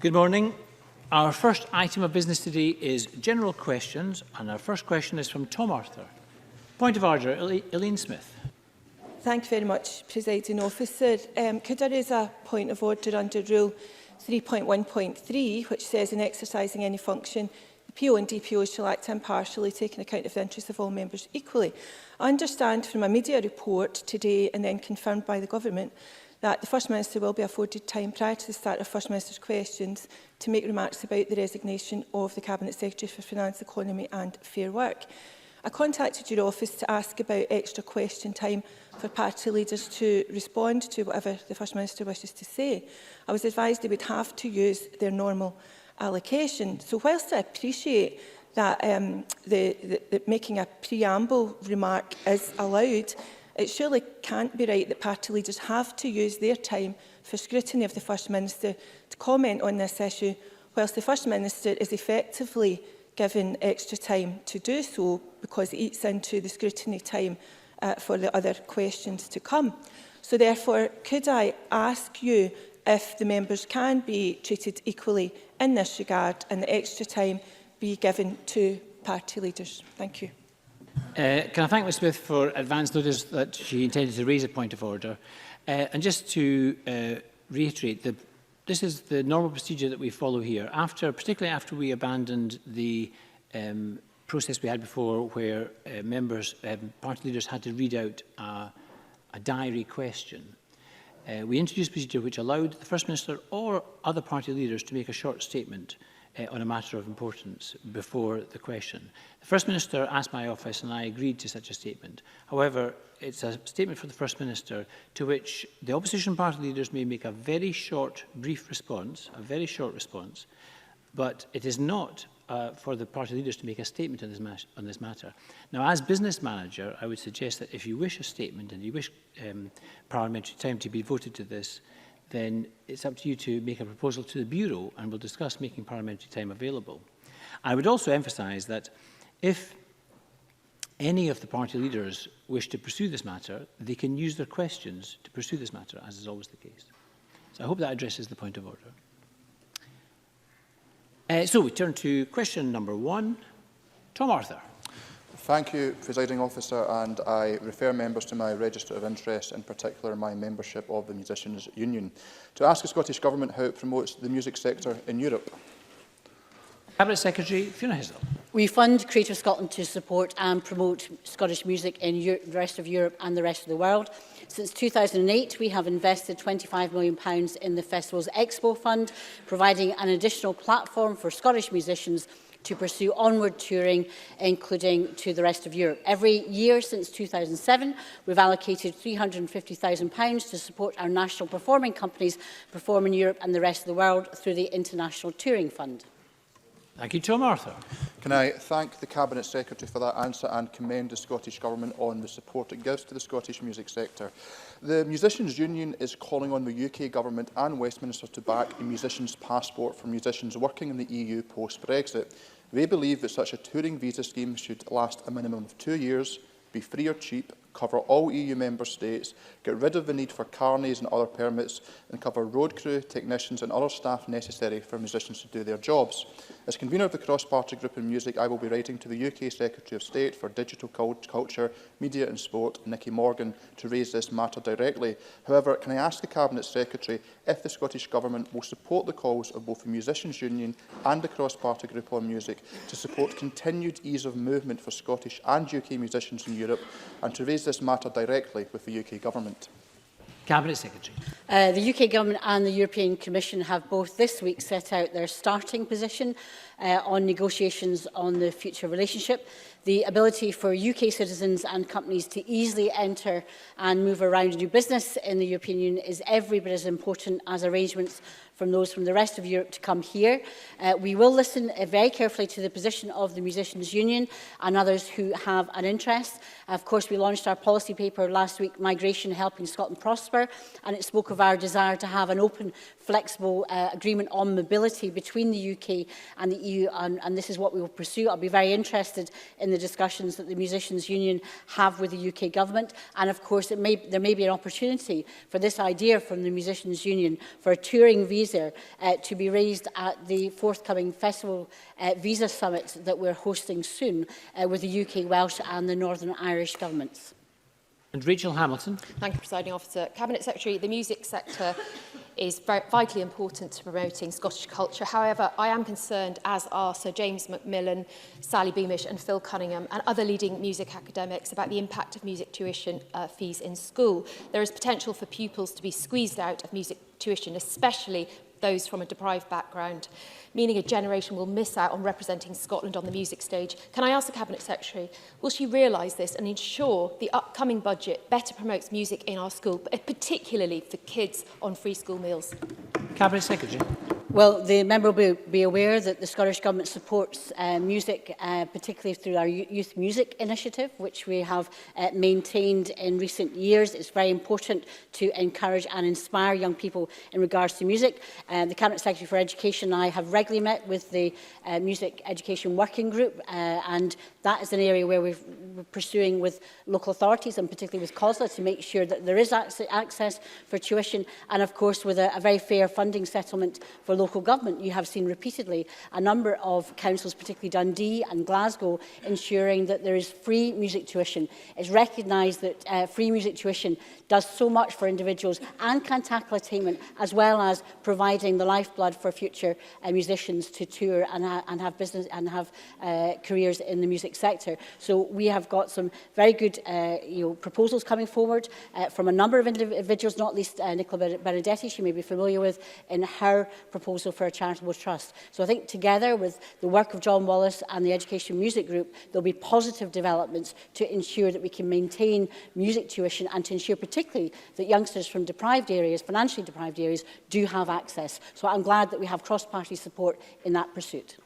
Good morning. Our first item of business today is general questions, and our first question is from Tom Arthur. Point of order, Elaine Smith. Thank you very much, Presiding Officer. Could I raise a point of order under Rule 3.1.3, which says in exercising any function, the PO and DPO shall act impartially, taking account of the interests of all members equally. I understand from a media report today and then confirmed by the Government that the First Minister will be afforded time prior to the start of First Minister's questions to make remarks about the resignation of the Cabinet Secretary for Finance, Economy and Fair Work. I contacted your office to ask about extra question time for party leaders to respond to whatever the First Minister wishes to say. I was advised they would have to use their normal allocation. So whilst I appreciate that making a preamble remark is allowed, it surely can't be right that party leaders have to use their time for scrutiny of the First Minister to comment on this issue, whilst the First Minister is effectively given extra time to do so because it eats into the scrutiny time for the other questions to come. So therefore, could I ask you if the members can be treated equally in this regard and the extra time be given to party leaders? Thank you. Can I thank Ms Smith for advance notice that she intended to raise a point of order. And just to reiterate, this is the normal procedure that we follow here. Particularly after we abandoned the process we had before where party leaders had to read out a diary question. We introduced a procedure which allowed the First Minister or other party leaders to make a short statement on a matter of importance before the question. The First Minister asked my office and I agreed to such a statement. However, it's a statement for the First Minister to which the opposition party leaders may make a very short, brief response, but it is not for the party leaders to make a statement on this matter. Now, as business manager, I would suggest that if you wish a statement and you wish parliamentary time to be voted to this, then it's up to you to make a proposal to the Bureau and we'll discuss making parliamentary time available. I would also emphasise that if any of the party leaders wish to pursue this matter, they can use their questions to pursue this matter, as is always the case. So I hope that addresses the point of order. So we turn to question number 1. Tom Arthur. Thank you, Presiding Officer, and I refer members to my register of interest, in particular my membership of the Musicians' Union, to ask the Scottish Government how it promotes the music sector in Europe. Cabinet Secretary Fiona Hislop. We fund Creative Scotland to support and promote Scottish music in the rest of Europe and the rest of the world. Since 2008, we have invested £25 million in the Festival's Expo Fund, providing an additional platform for Scottish musicians to pursue onward touring, including to the rest of Europe. Every year since 2007, we've allocated £350,000 to support our national performing companies perform in Europe and the rest of the world through the International Touring Fund. Thank you, Tom Arthur. Can I thank the Cabinet Secretary for that answer and commend the Scottish Government on the support it gives to the Scottish music sector. The Musicians' Union is calling on the UK Government and Westminster to back a musician's passport for musicians working in the EU post-Brexit. They believe that such a touring visa scheme should last a minimum of 2 years, be free or cheap, cover all EU member states, get rid of the need for carnets and other permits, and cover road crew, technicians and other staff necessary for musicians to do their jobs. As convener of the cross-party group in music, I will be writing to the UK Secretary of State for Digital Culture, Media and Sport, Nicky Morgan, to raise this matter directly. However, can I ask the Cabinet Secretary if the Scottish Government will support the calls of both the Musicians' Union and the cross-party group on music to support continued ease of movement for Scottish and UK musicians in Europe, and to raise this matter directly with the UK Government? Cabinet Secretary. The UK Government and the European Commission have both this week set out their starting position on negotiations on the future relationship. The ability for UK citizens and companies to easily enter and move around and do business in the European Union is every bit as important as arrangements from those from the rest of Europe to come here. We will listen very carefully to the position of the Musicians' Union and others who have an interest. Of course, we launched our policy paper last week, Migration Helping Scotland Prosper, and it spoke of our desire to have an open, flexible agreement on mobility between the UK and the EU, and this is what we will pursue. I'll be very interested in the discussions that the Musicians Union have with the UK Government. And of course, there may be an opportunity for this idea from the Musicians Union for a touring visa to be raised at the forthcoming Festival Visa Summit that we're hosting soon with the UK, Welsh and the Northern Irish governments. And Rachel Hamilton. Thank you, Presiding Officer. Cabinet Secretary, the music sector is vitally important to promoting Scottish culture. However, I am concerned, as are Sir James Macmillan, Sally Beamish and Phil Cunningham and other leading music academics, about the impact of music tuition fees in school. There is potential for pupils to be squeezed out of music tuition, especially those from a deprived background, meaning a generation will miss out on representing Scotland on the music stage. Can I ask the Cabinet Secretary, will she realise this and ensure the upcoming budget better promotes music in our school, particularly for kids on free school meals? Cabinet Secretary. Well, the member will be aware that the Scottish Government supports music, particularly through our Youth Music Initiative, which we have maintained in recent years. It's very important to encourage and inspire young people in regards to music. The Cabinet Secretary for Education and I have regularly met with the Music Education Working Group, and that is an area where we're pursuing with local authorities and particularly with COSLA to make sure that there is access for tuition, and of course with a very fair funding settlement for local government. You have seen repeatedly a number of councils, particularly Dundee and Glasgow, ensuring that there is free music tuition. It's recognised that free music tuition does so much for individuals and can tackle attainment, as well as providing the lifeblood for future musicians to tour and have business and have careers in the music sector. So we have got some very good proposals coming forward from a number of individuals, not least Nicola Benedetti, she may be familiar with, in her proposal for a charitable trust. So I think together with the work of John Wallace and the Education Music Group, there will be positive developments to ensure that we can maintain music tuition and to ensure particularly that youngsters from deprived areas, financially deprived areas, do have access. So I'm glad that we have cross-party support in that pursuit.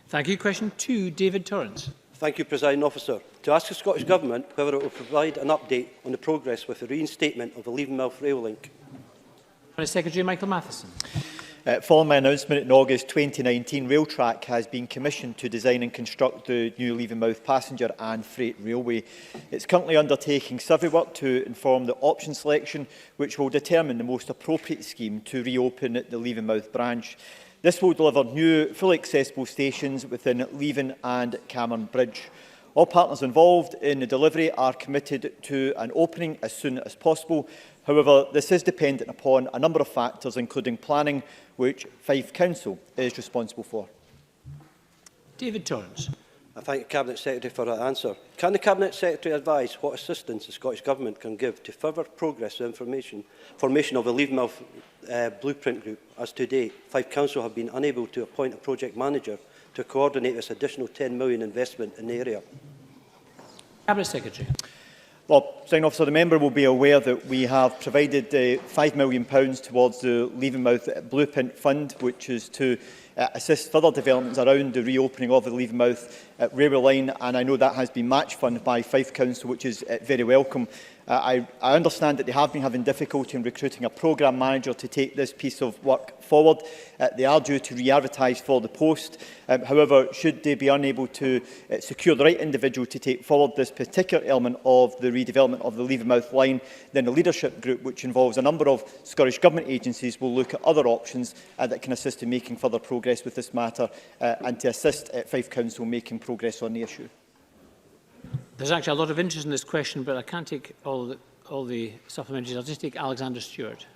Thank you. Question 2, David Torrance. Thank you, Presiding Officer. To ask the Scottish Government whether it will provide an update on the progress with the reinstatement of the Levenmouth rail link. Secretary Michael Matheson. Following my announcement in August 2019, Railtrack has been commissioned to design and construct the new Levenmouth passenger and freight railway. It's currently undertaking survey work to inform the option selection, which will determine the most appropriate scheme to reopen the Levenmouth branch. This will deliver new, fully accessible stations within Leven and Cameron Bridge. All partners involved in the delivery are committed to an opening as soon as possible. However, this is dependent upon a number of factors, including planning, which Fife Council is responsible for. David Torrance. I thank the Cabinet Secretary for that answer. Can the Cabinet Secretary advise what assistance the Scottish Government can give to further progress with formation of the Levenmouth Blueprint Group, as to date Fife Council have been unable to appoint a project manager to coordinate this additional £10 million investment in the area? Cabinet Secretary. Well, Presiding Officer, the member will be aware that we have provided £5 million towards the Levenmouth Blueprint Fund, which is to assist further developments around the reopening of the Levenmouth railway line, and I know that has been match funded by Fife Council, which is very welcome. I understand that they have been having difficulty in recruiting a programme manager to take this piece of work forward. They are due to re-advertise for the post. However, should they be unable to secure the right individual to take forward this particular element of the redevelopment of the Levenmouth line, then the leadership group, which involves a number of Scottish Government agencies, will look at other options that can assist in making further progress with this matter and to assist Fife Council making progress on the issue. There's actually a lot of interest in this question, but I can't take all the supplementaries. I'll just take Alexander Stewart.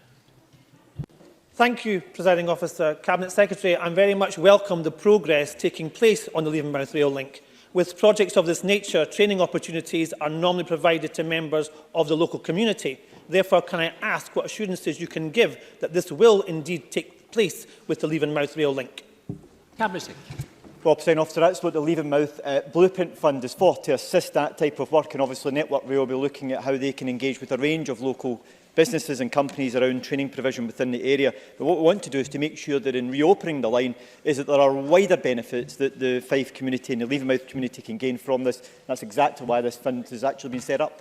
Thank you, Presiding Officer. Cabinet Secretary, I very much welcome the progress taking place on the Levenmouth rail link. With projects of this nature, training opportunities are normally provided to members of the local community. Therefore, can I ask what assurances you can give that this will indeed take place with the Levenmouth rail link? Cabinet Secretary. Well, Presiding Officer, that's what the Levenmouth Blueprint Fund is for, to assist that type of work. And obviously Network Rail will be looking at how they can engage with a range of local businesses and companies around training provision within the area. But what we want to do is to make sure that in reopening the line is that there are wider benefits that the Fife community and the Levenmouth community can gain from this. That's exactly why this fund has actually been set up.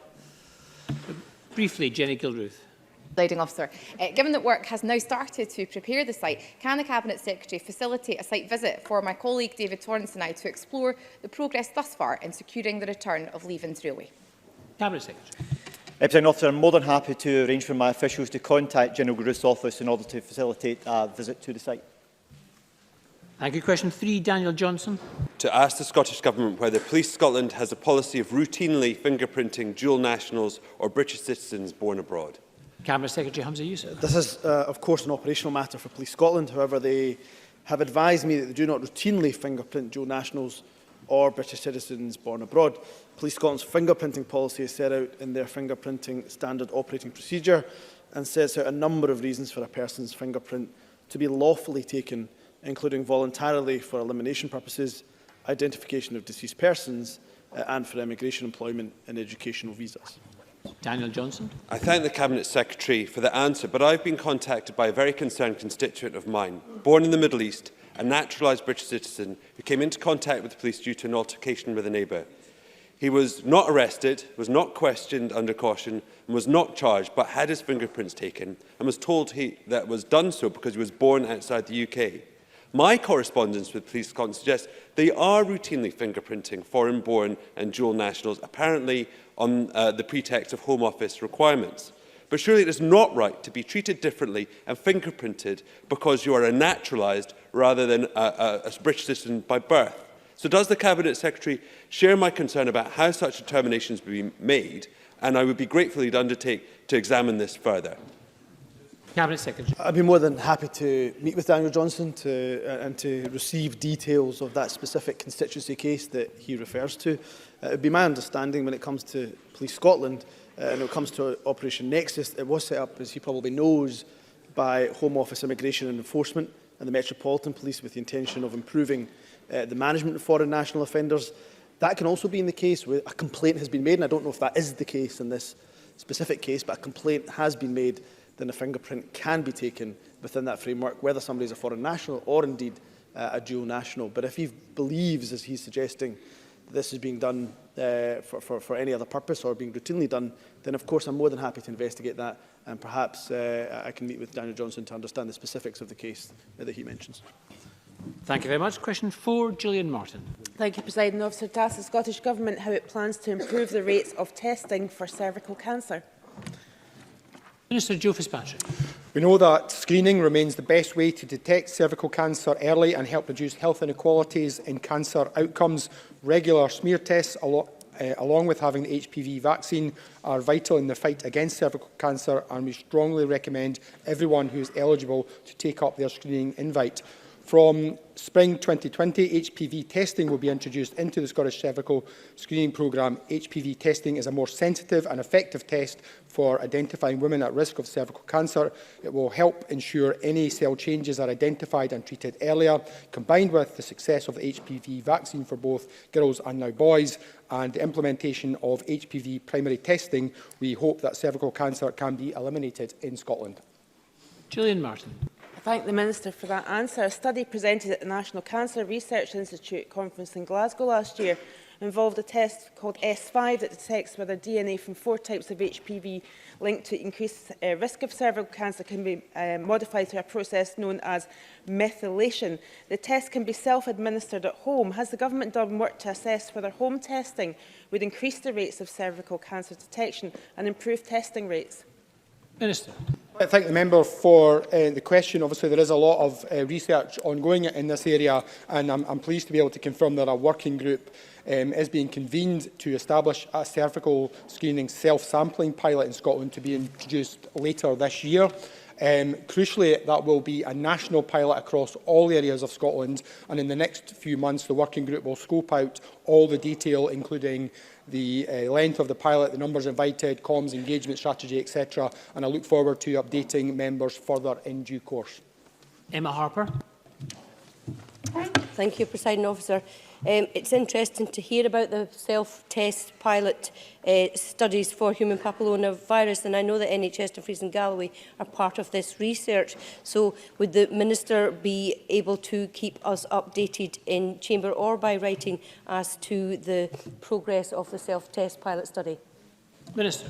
Briefly, Jenny Gilruth. Presiding Officer. Given that work has now started to prepare the site, can the Cabinet Secretary facilitate a site visit for my colleague David Torrance and I to explore the progress thus far in securing the return of Levenmouth Railway? Cabinet Secretary. Presiding Officer, I'm more than happy to arrange for my officials to contact General Groot's office in order to facilitate a visit to the site. Thank you. Question 3, Daniel Johnson. To ask the Scottish Government whether Police Scotland has a policy of routinely fingerprinting dual nationals or British citizens born abroad. Cabinet Secretary Hamza Youssef. This is, of course, an operational matter for Police Scotland. However, they have advised me that they do not routinely fingerprint dual nationals or British citizens born abroad. Police Scotland's fingerprinting policy is set out in their fingerprinting standard operating procedure and sets out a number of reasons for a person's fingerprint to be lawfully taken, including voluntarily for elimination purposes, identification of deceased persons, and for immigration, employment and educational visas. Daniel Johnson. I thank the Cabinet Secretary for the answer, but I've been contacted by a very concerned constituent of mine, born in the Middle East, a naturalised British citizen who came into contact with the police due to an altercation with a neighbour. He was not arrested, was not questioned under caution, and was not charged, but had his fingerprints taken, and was told that was done so because he was born outside the UK. My correspondence with Police Scotland suggests they are routinely fingerprinting foreign-born and dual nationals, apparently on the pretext of Home Office requirements. But surely it is not right to be treated differently and fingerprinted because you are a naturalised rather than a British citizen by birth. So does the Cabinet Secretary share my concern about how such determinations will be made? And I would be grateful to undertake to examine this further. Cabinet Secretary. I'd be more than happy to meet with Daniel Johnson and to receive details of that specific constituency case that he refers to. It would be my understanding when it comes to Police Scotland and when it comes to Operation Nexus, it was set up, as he probably knows, by Home Office Immigration and Enforcement and the Metropolitan Police with the intention of improving the management of foreign national offenders. That can also be in the case where a complaint has been made, and I don't know if that is the case in this specific case, but a complaint has been made, then a fingerprint can be taken within that framework, whether somebody is a foreign national or indeed a dual national. But if he believes, as he's suggesting, that this is being done for any other purpose or being routinely done, then of course I'm more than happy to investigate that, and perhaps I can meet with Daniel Johnson to understand the specifics of the case that he mentions. Thank you very much. Question 4, Gillian Martin. Thank you, Presiding Officer. To ask the Scottish Government how it plans to improve the rates of testing for cervical cancer. Minister Joe Fitzpatrick. We know that screening remains the best way to detect cervical cancer early and help reduce health inequalities in cancer outcomes. Regular smear tests, along with having the HPV vaccine, are vital in the fight against cervical cancer, and we strongly recommend everyone who is eligible to take up their screening invite. From spring 2020, HPV testing will be introduced into the Scottish Cervical Screening Programme. HPV testing is a more sensitive and effective test for identifying women at risk of cervical cancer. It will help ensure any cell changes are identified and treated earlier. Combined with the success of the HPV vaccine for both girls and now boys, and the implementation of HPV primary testing, we hope that cervical cancer can be eliminated in Scotland. Gillian Martin. I thank the Minister for that answer. A study presented at the National Cancer Research Institute conference in Glasgow last year involved a test called S5 that detects whether DNA from 4 types of HPV linked to increased risk of cervical cancer can be modified through a process known as methylation. The test can be self-administered at home. Has the Government done work to assess whether home testing would increase the rates of cervical cancer detection and improve testing rates? Minister. I thank the member for the question. Obviously, there is a lot of research ongoing in this area, and I'm pleased to be able to confirm that a working group is being convened to establish a cervical screening self-sampling pilot in Scotland to be introduced later this year. Crucially, that will be a national pilot across all areas of Scotland, and in the next few months the working group will scope out all the detail, including the length of the pilot, the numbers invited, comms, engagement strategy, etc. And I look forward to updating members further in due course. Emma Harper. Thank you, Presiding Officer. It's interesting to hear about the self-test pilot studies for human papillomavirus, and I know that NHS Dumfries and Galloway are part of this research. So would the Minister be able to keep us updated in chamber or by writing as to the progress of the self-test pilot study? Minister.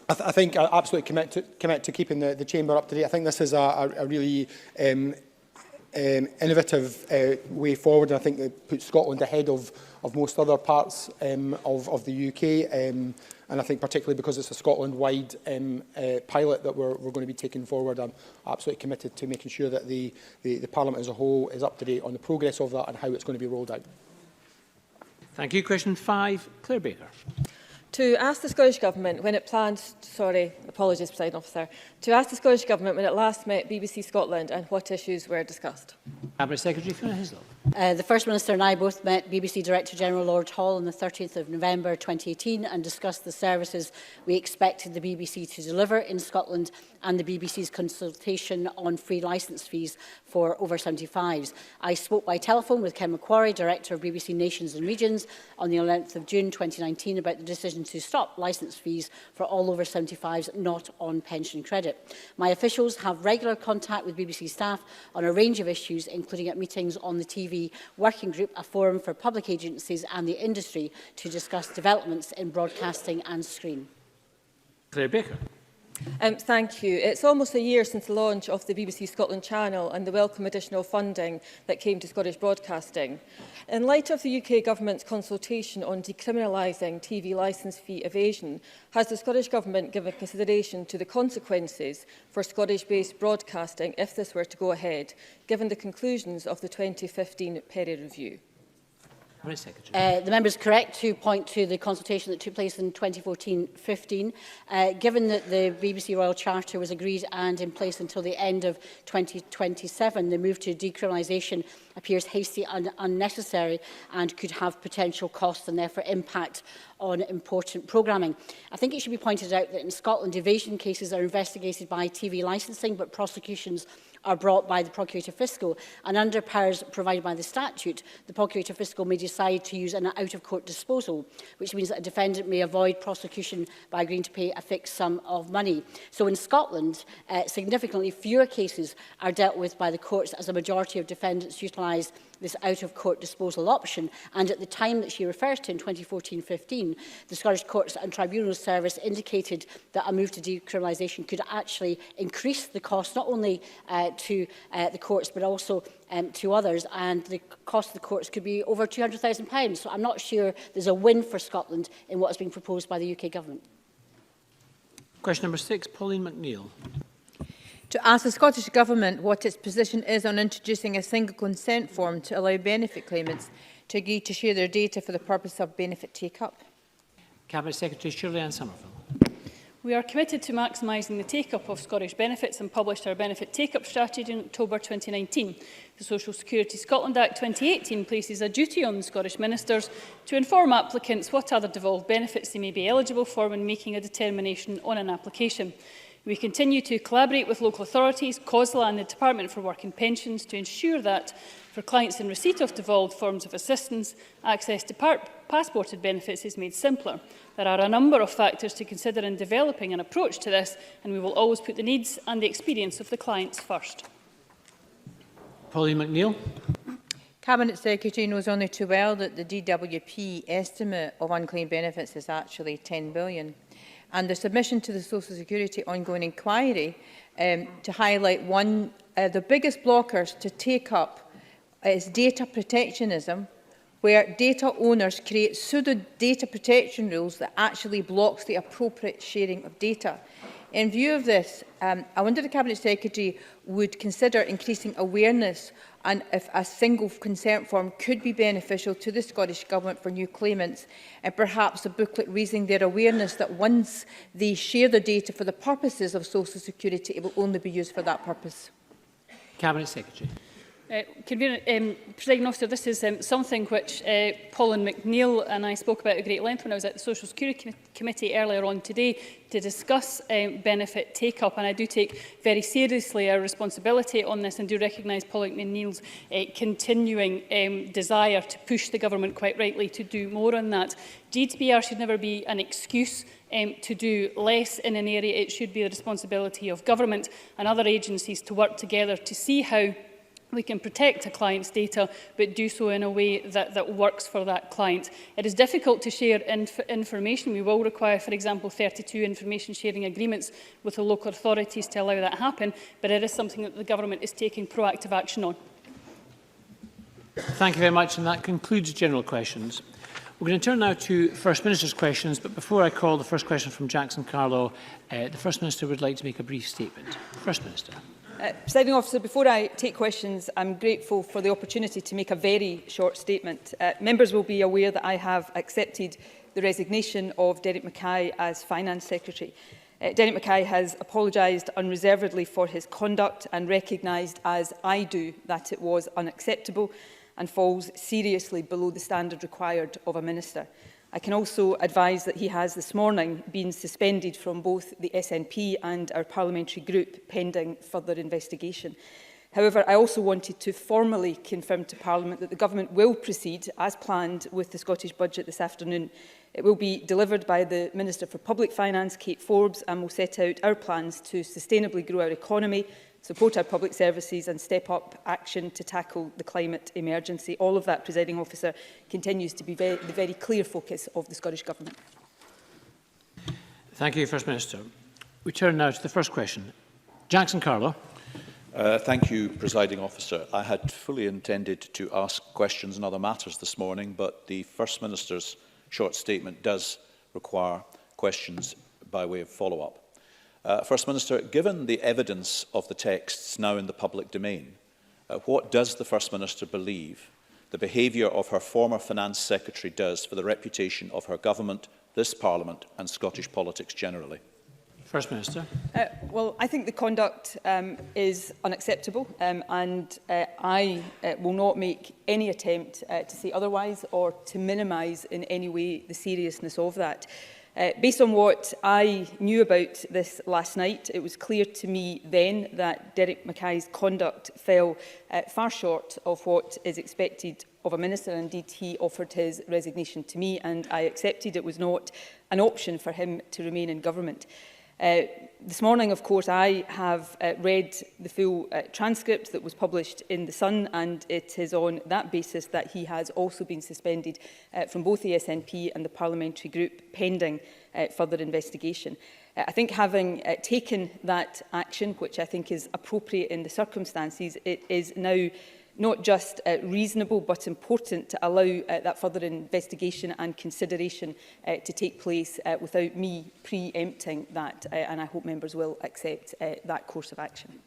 I think I absolutely commit to keeping the Chamber up to date. I think this is a really innovative way forward. I think it puts Scotland ahead of most other parts of the UK. And I think particularly because it's a Scotland-wide pilot that we're going to be taking forward, I'm absolutely committed to making sure that the Parliament as a whole is up to date on the progress of that and how it's going to be rolled out. Thank you. Question 5, Claire Baker. To ask the Scottish Government when it planned, apologies, Presiding Officer, to ask the Scottish Government when it last met BBC Scotland and what issues were discussed. Cabinet Secretary Fiona Hislop. The First Minister and I both met BBC Director General Lord Hall on the 30th of November 2018 and discussed the services we expected the BBC to deliver in Scotland and the BBC's consultation on free licence fees for over 75s. I spoke by telephone with Ken Macquarie, Director of BBC Nations and Regions, on the 11th of June 2019 about the decision to stop licence fees for all over 75s not on pension credit. My officials have regular contact with BBC staff on a range of issues, including at meetings on the TV Working Group, a forum for public agencies and the industry to discuss developments in broadcasting and screen. Claire Baker. Thank you. It's almost a year since the launch of the BBC Scotland channel and the welcome additional funding that came to Scottish broadcasting. In light of the UK Government's consultation on decriminalising TV licence fee evasion, has the Scottish Government given consideration to the consequences for Scottish-based broadcasting if this were to go ahead, given the conclusions of the 2015 Perry Review? The member is correct to point to the consultation that took place in 2014-15. Given that the BBC Royal Charter was agreed and in place until the end of 2027, the move to decriminalisation appears hasty and unnecessary and could have potential costs and therefore impact on important programming. I think it should be pointed out that in Scotland, evasion cases are investigated by TV licensing, but prosecutions are brought by the Procurator Fiscal, and under powers provided by the statute, the Procurator Fiscal may decide to use an out-of-court disposal, which means that a defendant may avoid prosecution by agreeing to pay a fixed sum of money. So in Scotland, significantly fewer cases are dealt with by the courts, as a majority of defendants utilise this out-of-court disposal option. And at the time that she refers to in 2014-15, the Scottish Courts and Tribunals Service indicated that a move to decriminalisation could actually increase the cost, not only to the courts, but also to others, and the cost of the courts could be over £200,000. So I'm not sure there's a win for Scotland in what is being proposed by the UK Government. Question number 6, Pauline McNeill. To ask the Scottish Government what its position is on introducing a single consent form to allow benefit claimants to agree to share their data for the purpose of benefit take-up. Cabinet Secretary Shirley-Ann Somerville. We are committed to maximising the take-up of Scottish benefits and published our benefit take-up strategy in October 2019. The Social Security Scotland Act 2018 places a duty on the Scottish ministers to inform applicants what other devolved benefits they may be eligible for when making a determination on an application. We continue to collaborate with local authorities, COSLA and the Department for Work and Pensions to ensure that, for clients in receipt of devolved forms of assistance, access to passported benefits is made simpler. There are a number of factors to consider in developing an approach to this, and we will always put the needs and the experience of the clients first. Pauline McNeill. Cabinet Secretary knows only too well that the DWP estimate of unclaimed benefits is actually £10 billion. And the submission to the Social Security ongoing inquiry to highlight one of the biggest blockers to take up is data protectionism, where data owners create pseudo data protection rules that actually blocks the appropriate sharing of data. In view of this, I wonder if the Cabinet Secretary would consider increasing awareness and if a single consent form could be beneficial to the Scottish Government for new claimants, and perhaps a booklet raising their awareness that once they share the data for the purposes of Social Security, it will only be used for that purpose. Cabinet Secretary. Presiding Officer, this is something which Pauline McNeill and I spoke about at great length when I was at the Social Security Committee earlier on today to discuss benefit take-up, and I do take very seriously our responsibility on this and do recognise Pauline McNeill's continuing desire to push the Government, quite rightly, to do more on that. GDPR should never be an excuse to do less in an area. It should be the responsibility of Government and other agencies to work together to see how we can protect a client's data, but do so in a way that works for that client. It is difficult to share information. We will require, for example, 32 information sharing agreements with the local authorities to allow that to happen, but it is something that the government is taking proactive action on. Thank you very much, and that concludes general questions. We're going to turn now to First Minister's questions, but before I call the first question from Jackson Carlaw, the First Minister would like to make a brief statement. First Minister. Presiding Officer, before I take questions, I'm grateful for the opportunity to make a very short statement. Members will be aware that I have accepted the resignation of Derek Mackay as Finance Secretary. Derek Mackay has apologised unreservedly for his conduct and recognised, as I do, that it was unacceptable and falls seriously below the standard required of a minister. I can also advise that he has this morning been suspended from both the SNP and our parliamentary group pending further investigation. However, I also wanted to formally confirm to Parliament that the Government will proceed as planned with the Scottish Budget this afternoon. It will be delivered by the Minister for Public Finance, Kate Forbes, and will set out our plans to sustainably grow our economy, support our public services and step up action to tackle the climate emergency. All of that, Presiding Officer, continues to be the very clear focus of the Scottish Government. Thank you, First Minister. We turn now to the first question. Jackson Carlaw. Thank you, Presiding Officer. I had fully intended to ask questions on other matters this morning, but the First Minister's short statement does require questions by way of follow-up. First Minister, given the evidence of the texts now in the public domain, what does the First Minister believe the behaviour of her former Finance Secretary does for the reputation of her government, this Parliament and Scottish politics generally? First Minister. Well, I think the conduct is unacceptable and I will not make any attempt to say otherwise or to minimise in any way the seriousness of that. Based on what I knew about this last night, it was clear to me then that Derek Mackay's conduct fell far short of what is expected of a minister. Indeed, he offered his resignation to me and I accepted it was not an option for him to remain in government. This morning, of course, I have read the full transcript that was published in The Sun, and it is on that basis that he has also been suspended from both the SNP and the Parliamentary group pending further investigation. I think having taken that action, which I think is appropriate in the circumstances, it is now not just reasonable but important to allow that further investigation and consideration to take place without me pre-empting that, and I hope members will accept that course of action.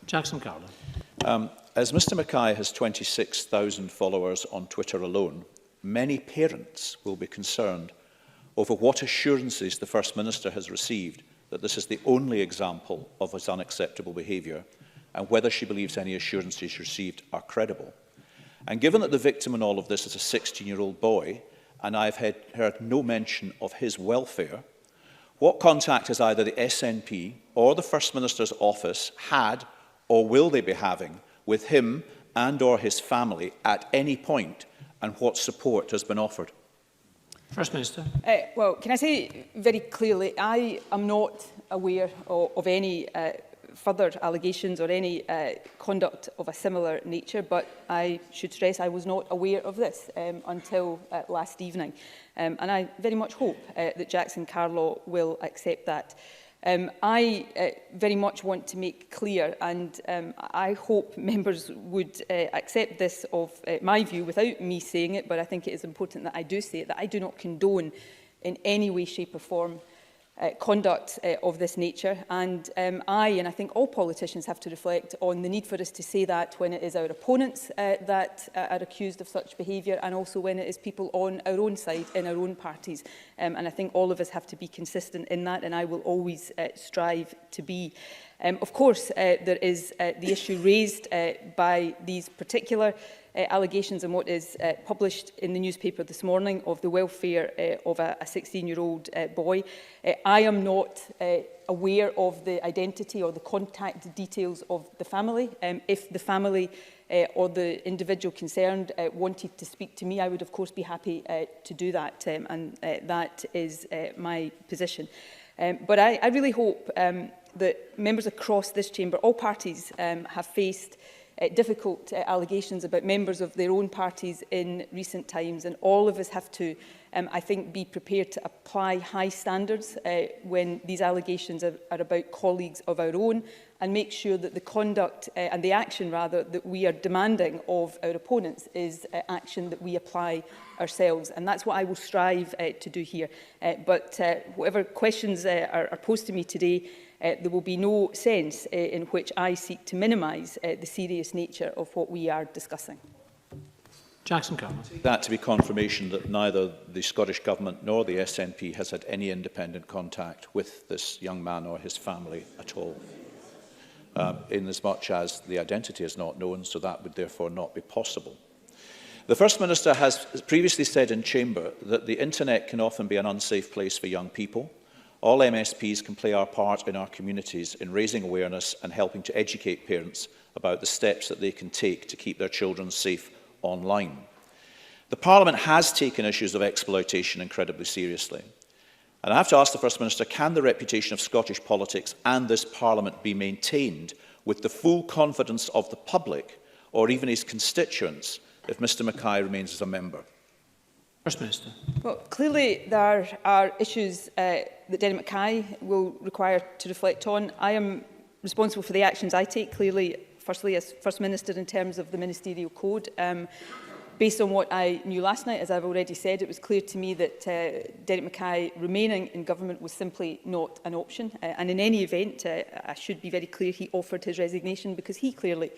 Jackson Carlaw. As Mr Mackay has 26,000 followers on Twitter alone, many parents will be concerned over what assurances the First Minister has received that this is the only example of his unacceptable behaviour, and whether she believes any assurances received are credible. And given that the victim in all of this is a 16-year-old boy, and I've heard no mention of his welfare, what contact has either the SNP or the First Minister's office had, or will they be having, with him and or his family at any point, and what support has been offered? First Minister. Well, can I say very clearly, I am not aware of any further allegations or any conduct of a similar nature, but I should stress I was not aware of this until last evening. And I very much hope that Jackson Carlaw will accept that. I very much want to make clear, and I hope members would accept this of my view without me saying it, but I think it is important that I do say it, that I do not condone in any way, shape or form conduct of this nature, and I think all politicians have to reflect on the need for us to say that when it is our opponents that are accused of such behaviour, and also when it is people on our own side, in our own parties, and I think all of us have to be consistent in that, and I will always strive to be. Of course, there is the issue raised by these particular allegations and what is published in the newspaper this morning of the welfare of a 16-year-old boy. I am not aware of the identity or the contact details of the family. If the family or the individual concerned wanted to speak to me, I would of course be happy to do that, and that is my position. But I really hope that members across this chamber, all parties, have faced difficult allegations about members of their own parties in recent times, and all of us have to, I think, be prepared to apply high standards when these allegations are about colleagues of our own, and make sure that the conduct and the action, rather, that we are demanding of our opponents is action that we apply ourselves. And that's what I will strive to do here. But whatever questions are posed to me today, there will be no sense in which I seek to minimise the serious nature of what we are discussing. Jackson Carroll. That to be confirmation that neither the Scottish Government nor the SNP has had any independent contact with this young man or his family at all. Inasmuch as the identity is not known, so that would therefore not be possible. The First Minister has previously said in Chamber that the internet can often be an unsafe place for young people. All MSPs can play our part in our communities in raising awareness and helping to educate parents about the steps that they can take to keep their children safe online. The Parliament has taken issues of exploitation incredibly seriously. And I have to ask the First Minister, can the reputation of Scottish politics and this Parliament be maintained with the full confidence of the public or even his constituents if Mr Mackay remains as a member? First Minister. Well, clearly there are issues that Derek Mackay will require to reflect on. I am responsible for the actions I take, clearly, firstly as First Minister in terms of the Ministerial Code. Based on what I knew last night, as I've already said, it was clear to me that Derek Mackay remaining in government was simply not an option. And in any event, I should be very clear, he offered his resignation because he clearly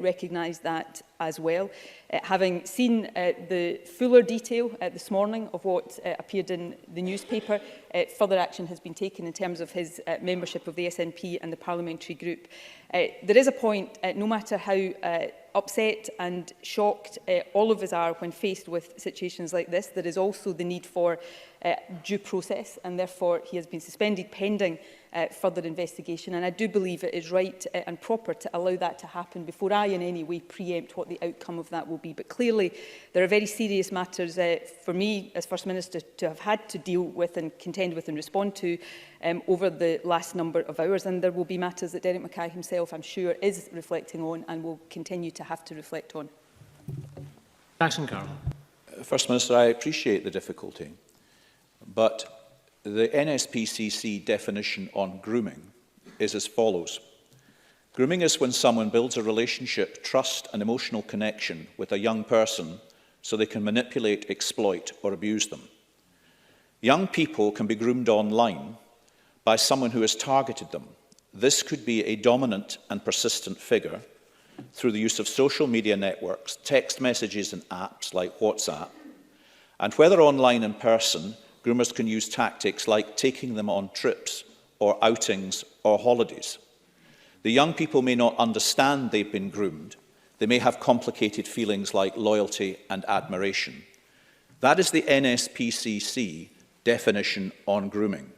recognised that as well. Having seen the fuller detail this morning of what appeared in the newspaper, further action has been taken in terms of his membership of the SNP and the Parliamentary group. There is a point, no matter how upset and shocked all of us are when faced with situations like this, there is also the need for due process, and therefore he has been suspended pending further investigation. And I do believe it is right and proper to allow that to happen before I in any way preempt what the outcome of that will be. But clearly there are very serious matters for me as First Minister to have had to deal with and contend with and respond to over the last number of hours, and there will be matters that Derek Mackay himself, I'm sure, is reflecting on and will continue to have to reflect on. Jackson Carroll. First Minister, I appreciate the difficulty, but the NSPCC definition on grooming is as follows. Grooming is when someone builds a relationship, trust and emotional connection with a young person so they can manipulate, exploit or abuse them. Young people can be groomed online by someone who has targeted them. This could be a dominant and persistent figure through the use of social media networks, text messages and apps like WhatsApp. And whether online in person, groomers can use tactics like taking them on trips or outings or holidays. The young people may not understand they've been groomed. They may have complicated feelings like loyalty and admiration. That is the NSPCC definition on grooming.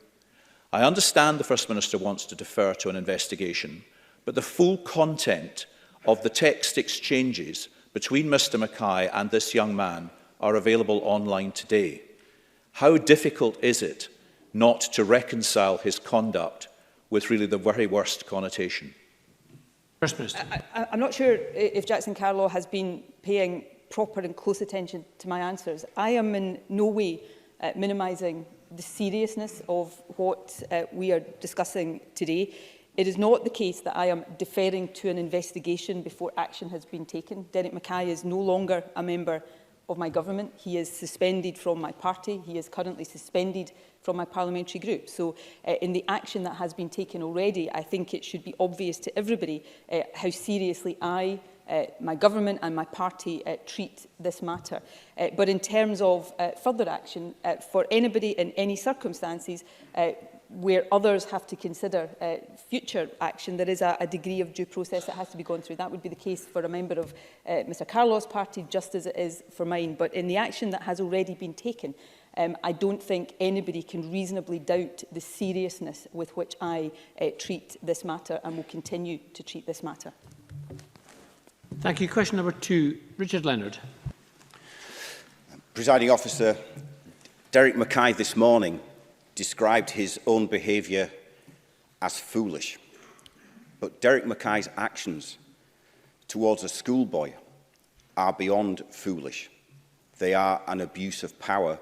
I understand the First Minister wants to defer to an investigation, but the full content of the text exchanges between Mr Mackay and this young man are available online today. How difficult is it not to reconcile his conduct with really the very worst connotation? First Minister. I'm not sure if Jackson Carlow has been paying proper and close attention to my answers. I am in no way minimising the seriousness of what we are discussing today. It is not the case that I am deferring to an investigation before action has been taken. Derek Mackay is no longer a member of my government. He is suspended from my party. He is currently suspended from my parliamentary group. So in the action that has been taken already, I think it should be obvious to everybody how seriously my government and my party treat this matter. But in terms of further action, for anybody in any circumstances where others have to consider future action, there is a degree of due process that has to be gone through. That would be the case for a member of Mr Carlow's party, just as it is for mine. But in the action that has already been taken, I don't think anybody can reasonably doubt the seriousness with which I treat this matter and will continue to treat this matter. Thank you. Question number 2, Richard Leonard. Presiding Officer, Derek Mackay this morning described his own behaviour as foolish. But Derek Mackay's actions towards a schoolboy are beyond foolish. They are an abuse of power.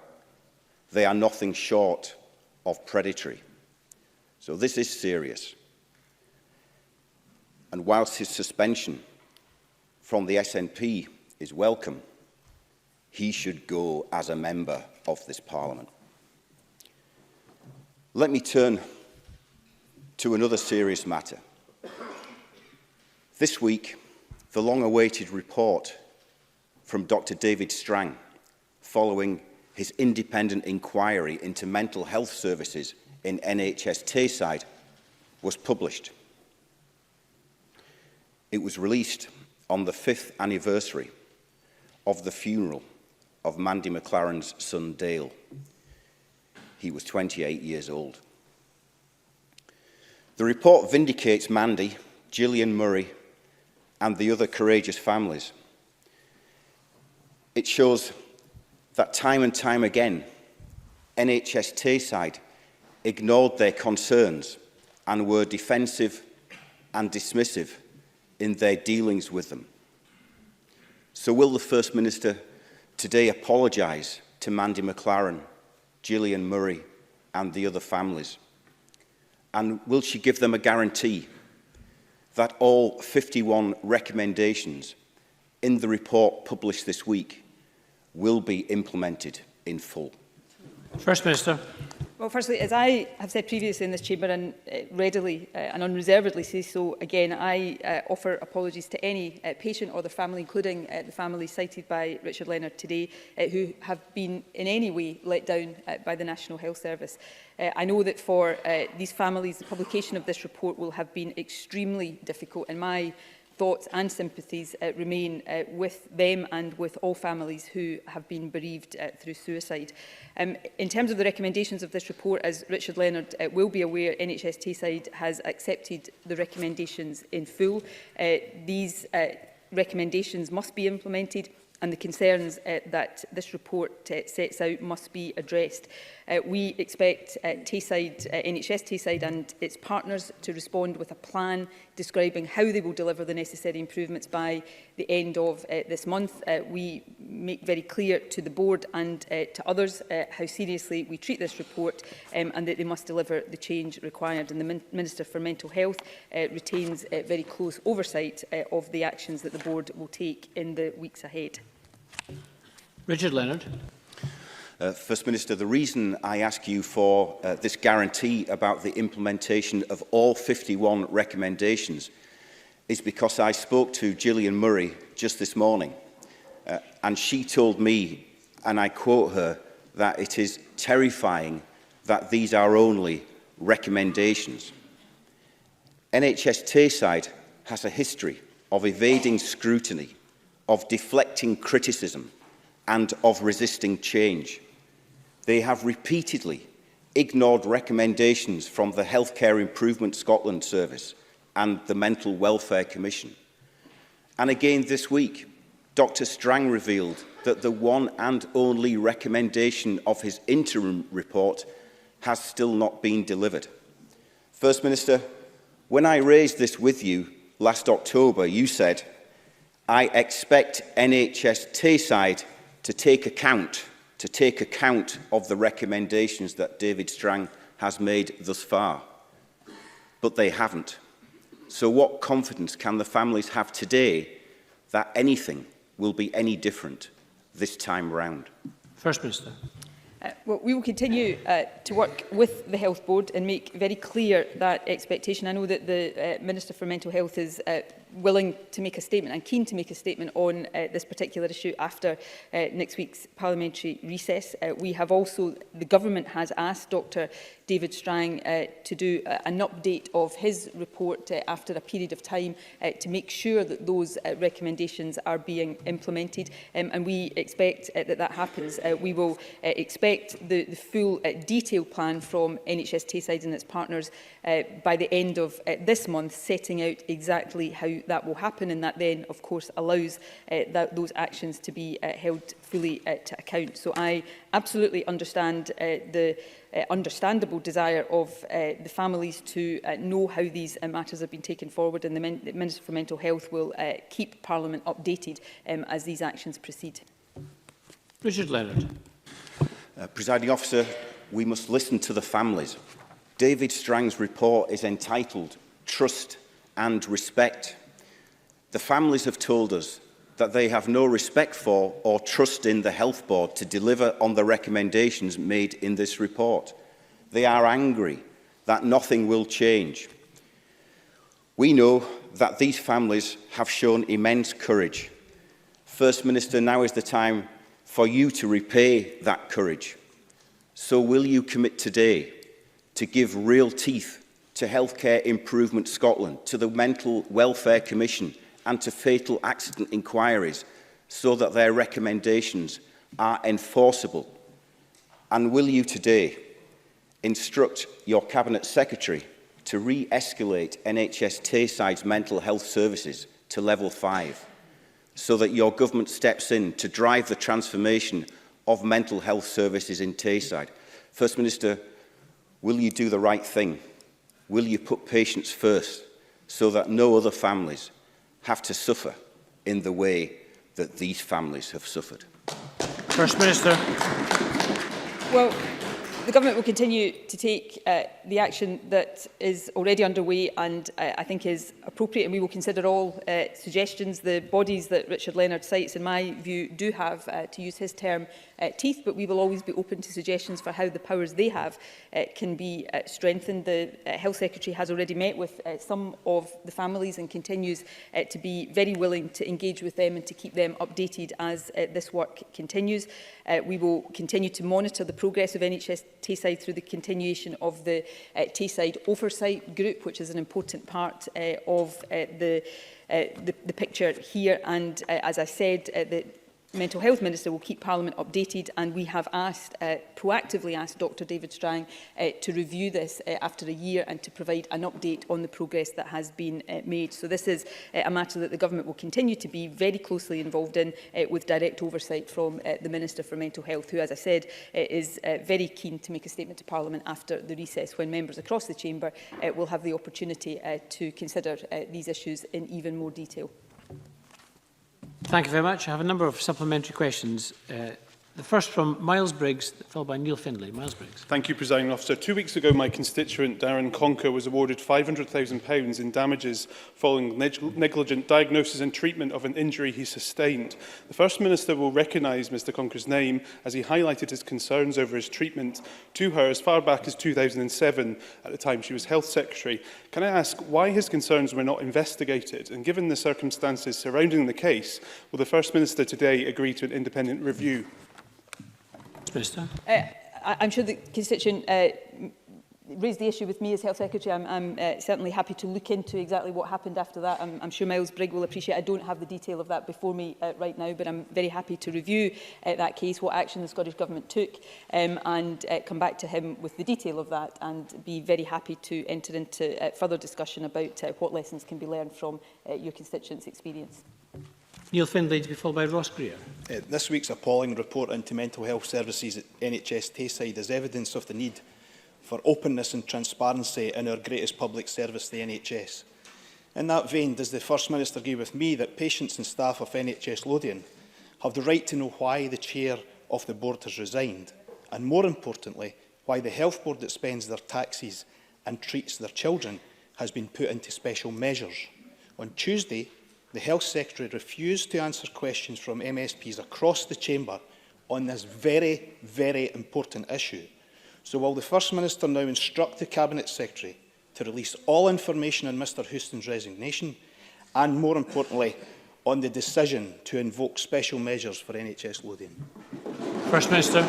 They are nothing short of predatory. So this is serious. And whilst his suspension from the SNP is welcome, he should go as a member of this Parliament. Let me turn to another serious matter. This week, the long-awaited report from Dr. David Strang, following his independent inquiry into mental health services in NHS Tayside, was published. It was released on the 5th anniversary of the funeral of Mandy McLaren's son Dale. He was 28 years old. The report vindicates Mandy, Gillian Murray, and the other courageous families. It shows that time and time again, NHS Tayside ignored their concerns and were defensive and dismissive in their dealings with them. So will the First Minister today apologise to Mandy McLaren, Gillian Murray and the other families? And will she give them a guarantee that all 51 recommendations in the report published this week will be implemented in full? First Minister. Well, firstly, as I have said previously in this chamber and readily and unreservedly say so again, I offer apologies to any patient or the family, including the family cited by Richard Leonard today, who have been in any way let down by the National Health Service. I know that for these families, the publication of this report will have been extremely difficult, and my thoughts and sympathies remain with them and with all families who have been bereaved through suicide. In terms of the recommendations of this report, as Richard Leonard will be aware, NHS Tayside has accepted the recommendations in full. These recommendations must be implemented, and the concerns that this report sets out must be addressed. We expect NHS Tayside and its partners to respond with a plan describing how they will deliver the necessary improvements by the end of this month. We make very clear to the board and to others how seriously we treat this report and that they must deliver the change required. And the Minister for Mental Health retains very close oversight of the actions that the board will take in the weeks ahead. Richard Leonard. First Minister, the reason I ask you for this guarantee about the implementation of all 51 recommendations is because I spoke to Gillian Murray just this morning, and she told me, and I quote her, that it is terrifying that these are only recommendations. NHS Tayside has a history of evading scrutiny, of deflecting criticism, and of resisting change. They have repeatedly ignored recommendations from the Healthcare Improvement Scotland Service and the Mental Welfare Commission. And again this week, Dr. Strang revealed that the one and only recommendation of his interim report has still not been delivered. First Minister, when I raised this with you last October, you said, "I expect NHS Tayside to take account of the recommendations that David Strang has made thus far." But they haven't. So what confidence can the families have today that anything will be any different this time round? First Minister. Well, we will continue to work with the Health Board and make very clear that expectation. I know that the Minister for Mental Health is willing to make a statement and keen to make a statement on this particular issue after next week's parliamentary recess. We have also, the government has asked Dr. David Strang to do an update of his report after a period of time to make sure that those recommendations are being implemented, and we expect that that happens. We will expect expect the full detailed plan from NHS Tayside and its partners by the end of this month, setting out exactly how that will happen, and that then, of course, allows those actions to be held fully to account. So I absolutely understand the understandable desire of the families to know how these matters have been taken forward, and the Minister for Mental Health will keep Parliament updated as these actions proceed. Richard Leonard. Presiding Officer, we must listen to the families. David Strang's report is entitled Trust and Respect. The families have told us that they have no respect for or trust in the Health Board to deliver on the recommendations made in this report. They are angry that nothing will change. We know that these families have shown immense courage. First Minister, now is the time for you to repay that courage. So will you commit today to give real teeth to Healthcare Improvement Scotland, to the Mental Welfare Commission and to fatal accident inquiries, so that their recommendations are enforceable? And will you today instruct your Cabinet Secretary to re-escalate NHS Tayside's mental health services to level 5, so that your government steps in to drive the transformation of mental health services in Tayside? First Minister, will you do the right thing? Will you put patients first, so that no other families have to suffer in the way that these families have suffered? First Minister. Well, the Government will continue to take the action that is already underway and I think is appropriate, and we will consider all suggestions. The bodies that Richard Leonard cites, in my view, do have, to use his term, teeth, but we will always be open to suggestions for how the powers they have can be strengthened. The Health Secretary has already met with some of the families and continues to be very willing to engage with them and to keep them updated as this work continues. We will continue to monitor the progress of NHS Tayside through the continuation of the Tayside Oversight Group, which is an important part of the picture here. And as I said, the Mental Health Minister will keep Parliament updated, and we have asked, proactively asked Dr David Strang to review this after a year and to provide an update on the progress that has been made. So this is a matter that the Government will continue to be very closely involved in, with direct oversight from the Minister for Mental Health, who, as I said, is very keen to make a statement to Parliament after the recess, when members across the Chamber will have the opportunity to consider these issues in even more detail. Thank you very much. I have a number of supplementary questions. The first from Miles Briggs, followed by Neil Findlay. Miles Briggs. Thank you, Presiding Officer. 2 weeks ago, my constituent Darren Conker was awarded £500,000 in damages following negligent diagnosis and treatment of an injury he sustained. The First Minister will recognise Mr Conker's name, as he highlighted his concerns over his treatment to her as far back as 2007, at the time she was Health Secretary. Can I ask why his concerns were not investigated? And given the circumstances surrounding the case, will the First Minister today agree to an independent review? Minister. I'm sure the constituent raised the issue with me as Health Secretary. I'm certainly happy to look into exactly what happened after that. I'm sure Miles Briggs will appreciate. I don't have the detail of that before me right now, but I'm very happy to review that case, what action the Scottish Government took, and come back to him with the detail of that, and be very happy to enter into further discussion about what lessons can be learned from your constituents' experience. Neil Findlay, to be followed by Ross Greer. This week's appalling report into mental health services at NHS Tayside is evidence of the need for openness and transparency in our greatest public service, the NHS. In that vein, does the First Minister agree with me that patients and staff of NHS Lothian have the right to know why the chair of the board has resigned, and more importantly, why the health board that spends their taxes and treats their children has been put into special measures? On Tuesday, the Health Secretary refused to answer questions from MSPs across the chamber on this very, very important issue. So will the First Minister now instruct the Cabinet Secretary to release all information on Mr Houston's resignation, and more importantly, on the decision to invoke special measures for NHS Lothian? First Minister.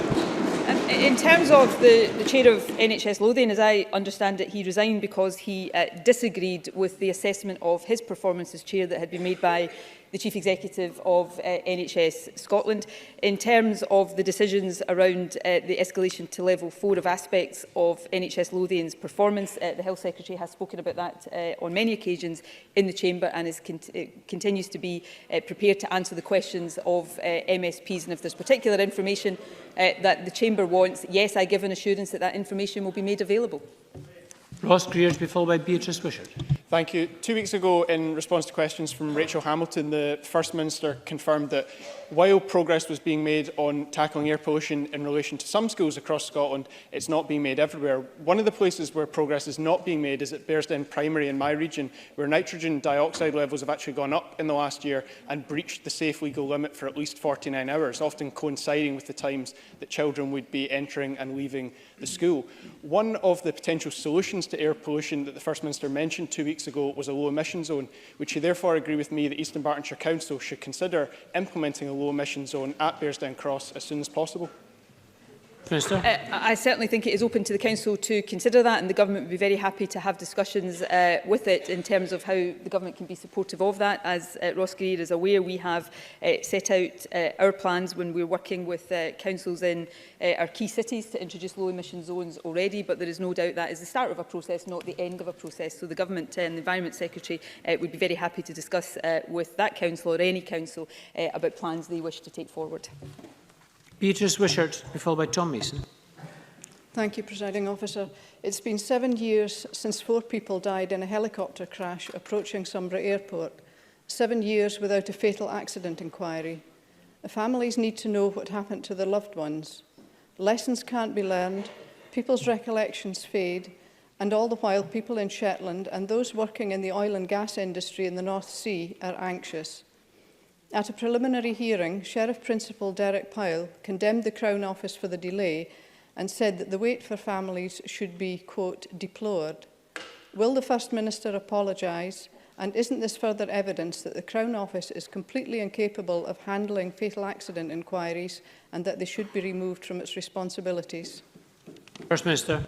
In terms of the chair of NHS Lothian, as I understand it, he resigned because he disagreed with the assessment of his performance as chair that had been made by the Chief Executive of NHS Scotland. In terms of the decisions around the escalation to level 4 of aspects of NHS Lothian's performance, the Health Secretary has spoken about that on many occasions in the Chamber and continues to be prepared to answer the questions of MSPs. And if there's particular information that the Chamber wants, yes, I give an assurance that that information will be made available. Ross Greer to be followed by Beatrice Wishart. Thank you. 2 weeks ago, in response to questions from Rachel Hamilton, the First Minister confirmed that while progress was being made on tackling air pollution in relation to some schools across Scotland, it's not being made everywhere. One of the places where progress is not being made is at Bearsden Primary in my region, where nitrogen dioxide levels have actually gone up in the last year and breached the safe legal limit for at least 49 hours, often coinciding with the times that children would be entering and leaving the school. One of the potential solutions to air pollution that the First Minister mentioned 2 weeks ago was a low emission zone. Would she therefore agree with me that Eastern Bartonshire Council should consider implementing a low emission zone at Bearsden Cross as soon as possible? Minister. I certainly think it is open to the Council to consider that, and the Government would be very happy to have discussions with it in terms of how the Government can be supportive of that. As Ross Greer is aware, we have set out our plans when we're working with councils in our key cities to introduce low emission zones already, but there is no doubt that is the start of a process, not the end of a process. So the Government and the Environment Secretary would be very happy to discuss with that council or any council about plans they wish to take forward. Beatrice Wishart, followed by Tom Mason. Thank you, Presiding Officer. It's been 7 years since 4 people died in a helicopter crash approaching Sunbury Airport. 7 years without a fatal accident inquiry. The families need to know what happened to their loved ones. Lessons can't be learned, people's recollections fade, and all the while people in Shetland and those working in the oil and gas industry in the North Sea are anxious. At a preliminary hearing, Sheriff Principal Derek Powell condemned the Crown Office for the delay and said that the wait for families should be, quote, deplored. Will the First Minister apologise? And isn't this further evidence that the Crown Office is completely incapable of handling fatal accident inquiries and that they should be removed from its responsibilities? First Minister.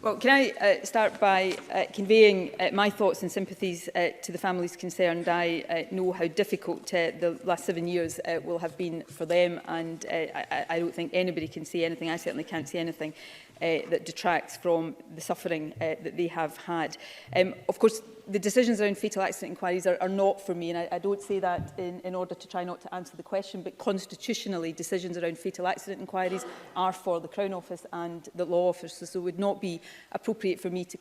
Well, can I start by conveying my thoughts and sympathies to the families concerned. I know how difficult the last 7 years will have been for them, and I don't think anybody can say anything, I certainly can't say anything that detracts from the suffering that they have had. Of course, the decisions around fatal accident inquiries are not for me, and I don't say that in order to try not to answer the question, but constitutionally, decisions around fatal accident inquiries are for the Crown Office and the law officers, so it would not be appropriate for me to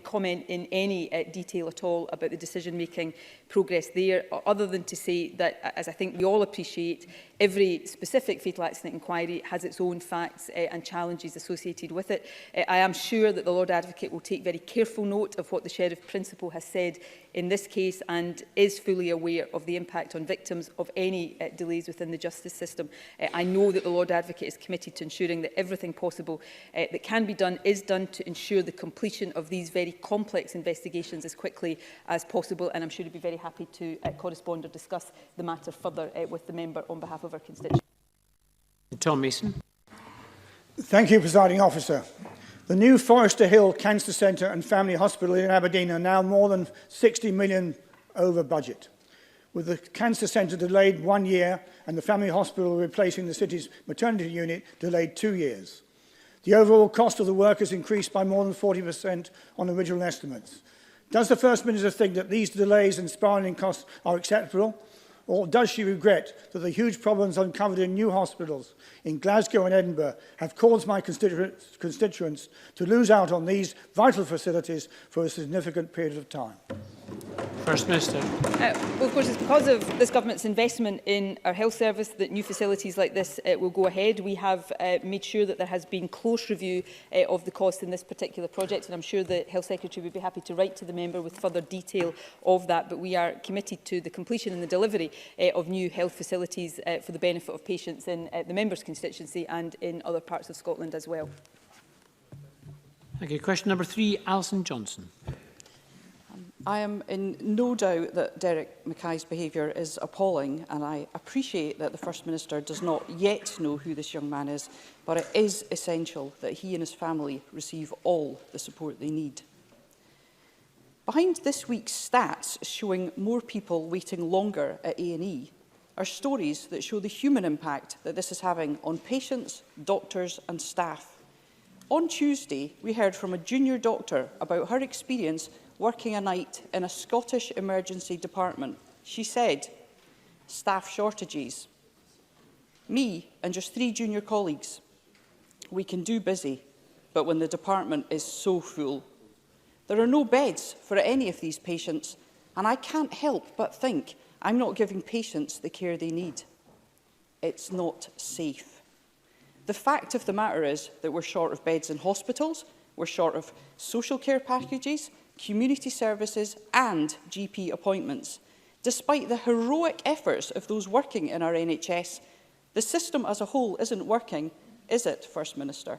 comment in any detail at all about the decision-making progress there, other than to say that, as I think we all appreciate, every specific fatal accident inquiry has its own facts and challenges associated with it. I am sure that the Lord Advocate will take very careful note of what the Sheriff Principal has said in this case and is fully aware of the impact on victims of any delays within the justice system. I know that the Lord Advocate is committed to ensuring that everything possible that can be done is done to ensure the completion of these very complex investigations as quickly as possible, and I'm sure he'd be very happy to correspond or discuss the matter further with the member on behalf of our constituents. Tom Mason. Thank you, Presiding Officer. The new Forester Hill Cancer Centre and Family Hospital in Aberdeen are now more than 60 million over budget. With the Cancer Centre delayed 1 year and the Family Hospital replacing the city's maternity unit delayed 2 years. The overall cost of the work has increased by more than 40% on original estimates. Does the First Minister think that these delays and spiralling costs are acceptable? Or does she regret that the huge problems uncovered in new hospitals in Glasgow and Edinburgh have caused my constituents to lose out on these vital facilities for a significant period of time? First Minister. Well, of course, it's because of this Government's investment in our health service that new facilities like this will go ahead. We have made sure that there has been close review of the cost in this particular project, and I'm sure the Health Secretary would be happy to write to the member with further detail of that. But we are committed to the completion and the delivery of new health facilities for the benefit of patients in the member's constituency and in other parts of Scotland as well. Thank you. Question number 3, Alison Johnson. I am in no doubt that Derek Mackay's behaviour is appalling, and I appreciate that the First Minister does not yet know who this young man is, but it is essential that he and his family receive all the support they need. Behind this week's stats showing more people waiting longer at A&E are stories that show the human impact that this is having on patients, doctors and staff. On Tuesday, we heard from a junior doctor about her experience working a night in a Scottish emergency department. She said, staff shortages. Me and just 3 junior colleagues. We can do busy, but when the department is so full. There are no beds for any of these patients, and I can't help but think I'm not giving patients the care they need. It's not safe. The fact of the matter is that we're short of beds in hospitals, we're short of social care packages, community services and GP appointments. Despite the heroic efforts of those working in our NHS, the system as a whole isn't working, is it, First Minister?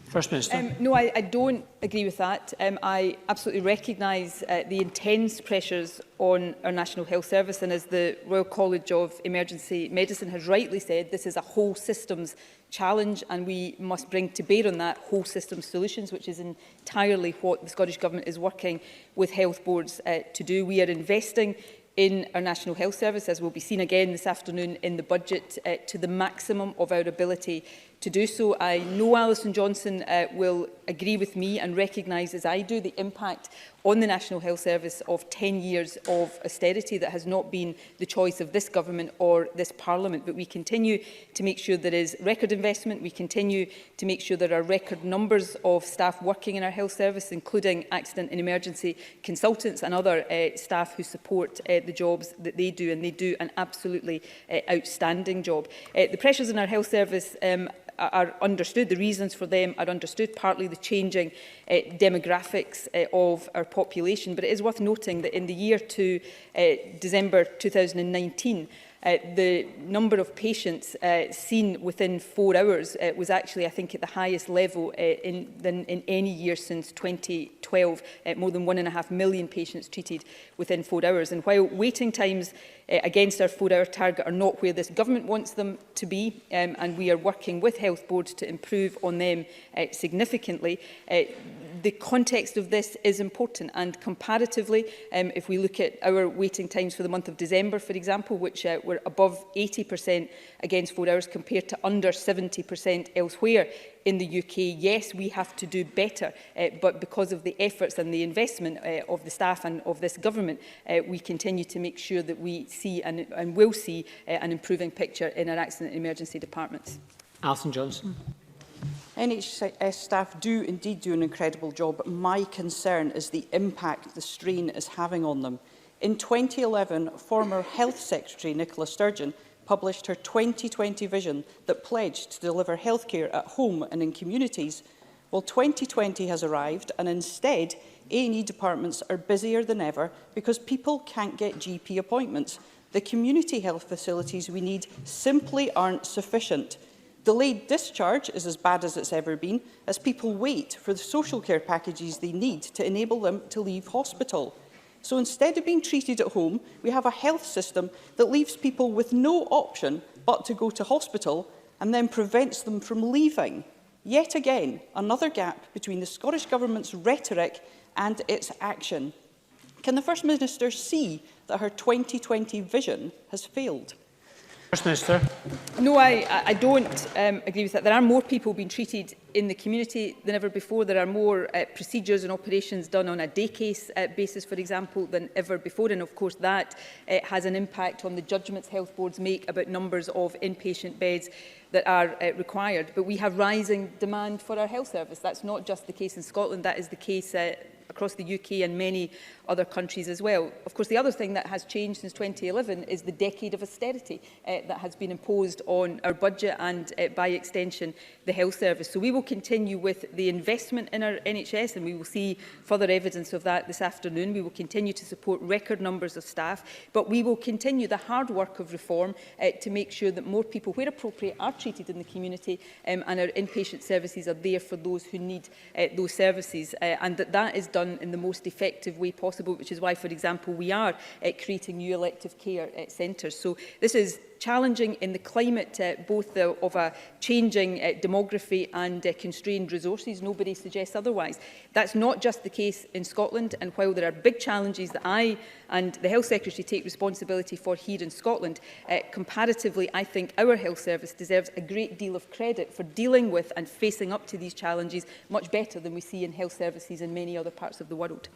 First Minister. No, I don't agree with that. I absolutely recognise the intense pressures on our National Health Service, and as the Royal College of Emergency Medicine has rightly said, this is a whole systems challenge, and we must bring to bear on that whole system solutions, which is entirely what the Scottish Government is working with health boards to do. We are investing in our National Health Service, as will be seen again this afternoon in the budget, to the maximum of our ability to do so. I know Alison Johnson will agree with me and recognise, as I do, the impact on the National Health Service of 10 years of austerity that has not been the choice of this government or this Parliament. But we continue to make sure there is record investment. We continue to make sure there are record numbers of staff working in our health service, including accident and emergency consultants and other staff who support the jobs that they do, and they do an absolutely outstanding job. The pressures in our health service are understood. The reasons for them are understood, partly the changing demographics of our population. But it is worth noting that in the year to December 2019, the number of patients seen within 4 hours was actually, I think, at the highest level than in any year since 2012. More than 1.5 million patients treated within 4 hours. And while waiting times against our 4-hour target are not where this government wants them to be, and we are working with health boards to improve on them significantly, the context of this is important, and comparatively, if we look at our waiting times for the month of December, for example, which were above 80% against 4 hours compared to under 70% elsewhere in the UK, yes, we have to do better, but because of the efforts and the investment of the staff and of this government, we continue to make sure that we see and will see an improving picture in our accident and emergency departments. Alison Johnson. NHS staff do indeed do an incredible job, but my concern is the impact the strain is having on them. In 2011, former Health Secretary Nicola Sturgeon published her 2020 vision that pledged to deliver healthcare at home and in communities. Well, 2020 has arrived, and instead, A&E departments are busier than ever because people can't get GP appointments. The community health facilities we need simply aren't sufficient. Delayed discharge is as bad as it's ever been, as people wait for the social care packages they need to enable them to leave hospital. So instead of being treated at home, we have a health system that leaves people with no option but to go to hospital and then prevents them from leaving. Yet again, another gap between the Scottish Government's rhetoric and its action. Can the First Minister see that her 2020 vision has failed? First Minister. No, I don't agree with that. There are more people being treated in the community than ever before. There are more procedures and operations done on a day case basis, for example, than ever before. And of course that has an impact on the judgments health boards make about numbers of inpatient beds that are required. But we have rising demand for our health service. That's not just the case in Scotland, that is the case across the UK and many other countries as well. Of course, the other thing that has changed since 2011 is the decade of austerity that has been imposed on our budget and, by extension, the health service. So we will continue with the investment in our NHS, and we will see further evidence of that this afternoon. We will continue to support record numbers of staff, but we will continue the hard work of reform to make sure that more people, where appropriate, are treated in the community, and our inpatient services are there for those who need those services, and that is done done in the most effective way possible, which is why, for example, we are creating new elective care centres. So this is challenging in the climate both of a changing demography and constrained resources. Nobody suggests otherwise. That's not just the case in Scotland, and while there are big challenges that I and the Health Secretary take responsibility for here in Scotland, comparatively I think our health service deserves a great deal of credit for dealing with and facing up to these challenges much better than we see in health services in many other parts of the world.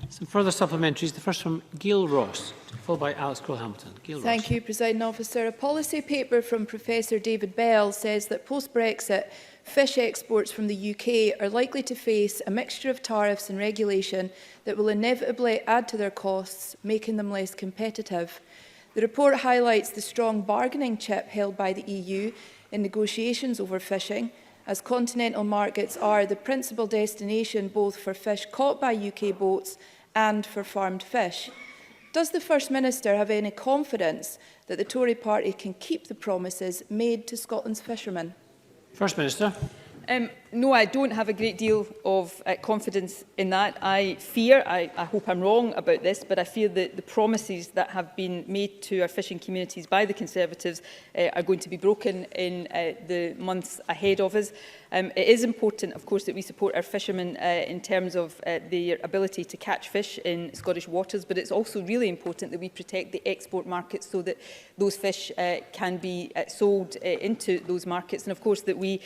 Some further supplementaries. The first from Gail Ross, followed by Alex Cole-Hamilton. Thank you, Presiding Officer. A policy paper from Professor David Bell says that post-Brexit, fish exports from the UK are likely to face a mixture of tariffs and regulation that will inevitably add to their costs, making them less competitive. The report highlights the strong bargaining chip held by the EU in negotiations over fishing, as continental markets are the principal destination both for fish caught by UK boats and for farmed fish. Does the First Minister have any confidence that the Tory party can keep the promises made to Scotland's fishermen? First Minister. No, I don't have a great deal of confidence in that. I fear, I hope I'm wrong about this, but I fear that the promises that have been made to our fishing communities by the Conservatives are going to be broken in the months ahead of us. It is important, of course, that we support our fishermen in terms of their ability to catch fish in Scottish waters, but it's also really important that we protect the export markets so that those fish can be sold into those markets, and of course that we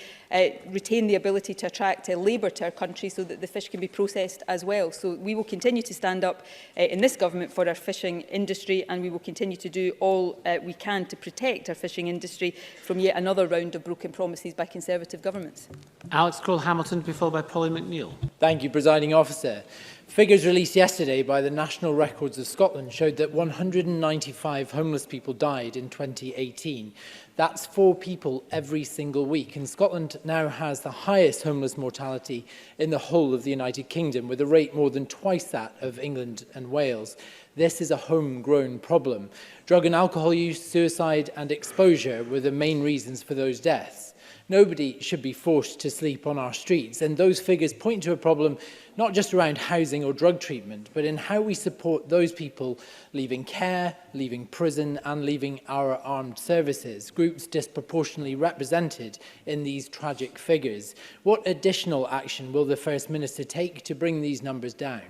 retain the ability to attract labour to our country so that the fish can be processed as well. So we will continue to stand up in this government for our fishing industry, and we will continue to do all we can to protect our fishing industry from yet another round of broken promises by Conservative governments. Alex Cole-Hamilton, to be followed by Pauline McNeill. Thank you, Presiding Officer. Figures released yesterday by the National Records of Scotland showed that 195 homeless people died in 2018. That's 4 people every single week, and Scotland now has the highest homeless mortality in the whole of the United Kingdom, with a rate more than twice that of England and Wales. This is a homegrown problem. Drug and alcohol use, suicide and exposure were the main reasons for those deaths. Nobody should be forced to sleep on our streets, and those figures point to a problem not just around housing or drug treatment, but in how we support those people leaving care, leaving prison and leaving our armed services, groups disproportionately represented in these tragic figures. What additional action will the First Minister take to bring these numbers down?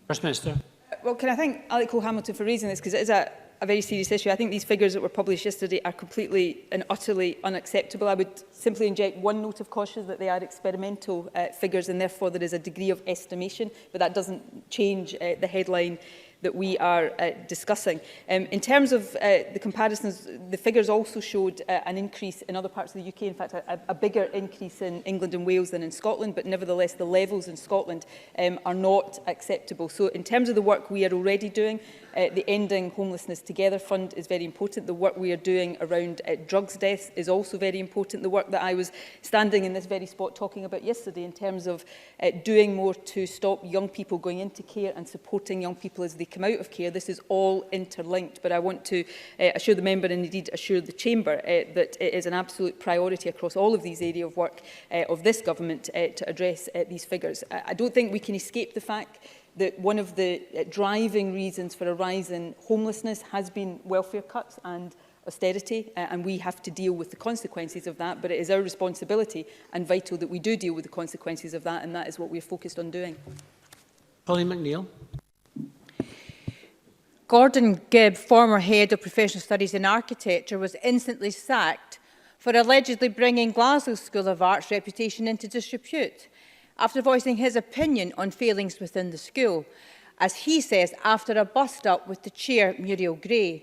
First Minister. Well, can I thank Alex Cole-Hamilton for raising this, because it is a very serious issue. I think these figures that were published yesterday are completely and utterly unacceptable. I would simply inject one note of caution that they are experimental figures, and therefore there is a degree of estimation, but that doesn't change the headline that we are discussing. In terms of the comparisons, the figures also showed an increase in other parts of the UK, in fact a bigger increase in England and Wales than in Scotland, but nevertheless the levels in Scotland are not acceptable. So in terms of the work we are already doing, the Ending Homelessness Together Fund is very important. The work we are doing around drugs deaths is also very important. The work that I was standing in this very spot talking about yesterday in terms of doing more to stop young people going into care and supporting young people as they come out of care. This is all interlinked, but I want to assure the member and indeed assure the Chamber that it is an absolute priority across all of these areas of work of this government to address these figures. I don't think we can escape the fact that one of the driving reasons for a rise in homelessness has been welfare cuts and austerity, and we have to deal with the consequences of that, but it is our responsibility and vital that we do deal with the consequences of that, and that is what we are focused on doing. Pauline McNeill. Gordon Gibb, former head of professional studies in architecture, was instantly sacked for allegedly bringing Glasgow School of Art's reputation into disrepute, after voicing his opinion on failings within the school, as he says, after a bust-up with the chair, Muriel Gray.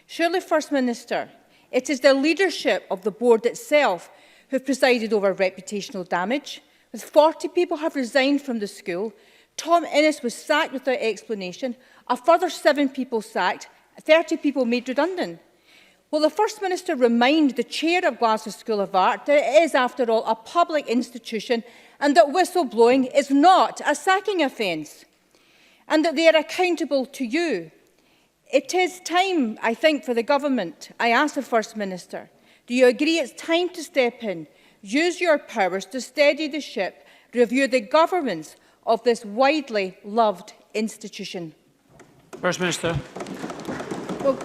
Surely, First Minister, it is the leadership of the board itself who presided over reputational damage, with 40 people have resigned from the school. Tom Innes was sacked without explanation, a further 7 people sacked, 30 people made redundant. Will the First Minister remind the chair of Glasgow School of Art that it is, after all, a public institution and that whistleblowing is not a sacking offence, and that they are accountable to you? It is time, I think, for the government. I ask the First Minister, do you agree it's time to step in, use your powers to steady the ship, review the governance of this widely loved institution? First Minister. Well,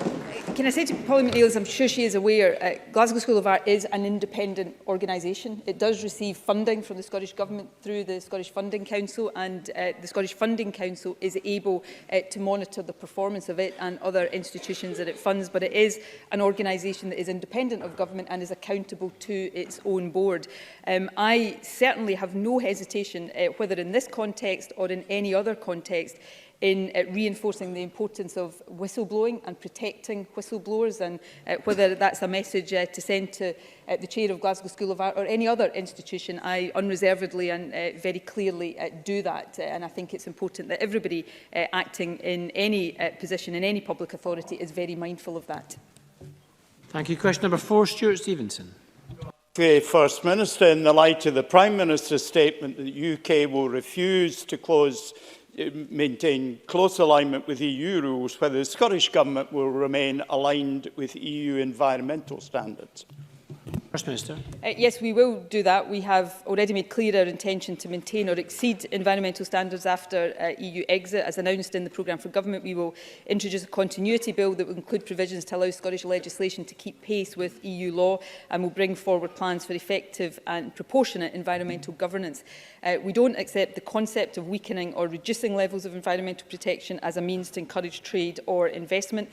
can I say to Pauline McNeill, as I'm sure she is aware, Glasgow School of Art is an independent organisation. It does receive funding from the Scottish Government through the Scottish Funding Council, and the Scottish Funding Council is able to monitor the performance of it and other institutions that it funds, but it is an organisation that is independent of government and is accountable to its own board. I certainly have no hesitation, whether in this context or in any other context, in reinforcing the importance of whistleblowing and protecting whistleblowers, and whether that's a message to send to the Chair of Glasgow School of Art or any other institution, I unreservedly and very clearly do that. And I think it's important that everybody acting in any position, in any public authority, is very mindful of that. Thank you. Question number 4, Stuart Stevenson. The First Minister, in the light of the Prime Minister's statement that the UK will refuse to maintain close alignment with EU rules, whether the Scottish Government will remain aligned with EU environmental standards. First Minister. Yes, we will do that. We have already made clear our intention to maintain or exceed environmental standards after EU exit. As announced in the programme for government, we will introduce a continuity bill that will include provisions to allow Scottish legislation to keep pace with EU law, and will bring forward plans for effective and proportionate environmental governance. We don't accept the concept of weakening or reducing levels of environmental protection as a means to encourage trade or investment.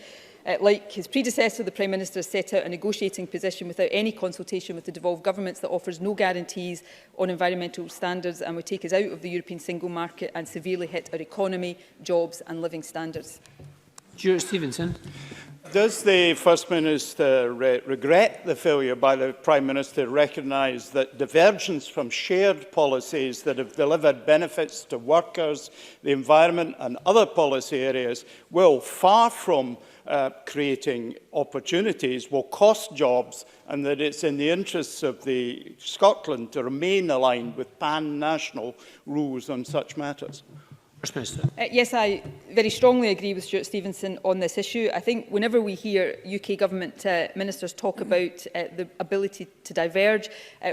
Like his predecessor, the Prime Minister has set out a negotiating position without any consultation with the devolved governments that offers no guarantees on environmental standards and would take us out of the European single market and severely hit our economy, jobs and living standards. Stuart Stevenson. Does the First Minister regret the failure by the Prime Minister to recognise that divergence from shared policies that have delivered benefits to workers, the environment and other policy areas will, far from creating opportunities, will cost jobs, and that it's in the interests of Scotland to remain aligned with pan-national rules on such matters? First Minister. Yes, I very strongly agree with Stuart Stevenson on this issue. I think whenever we hear UK Government ministers talk about the ability to diverge,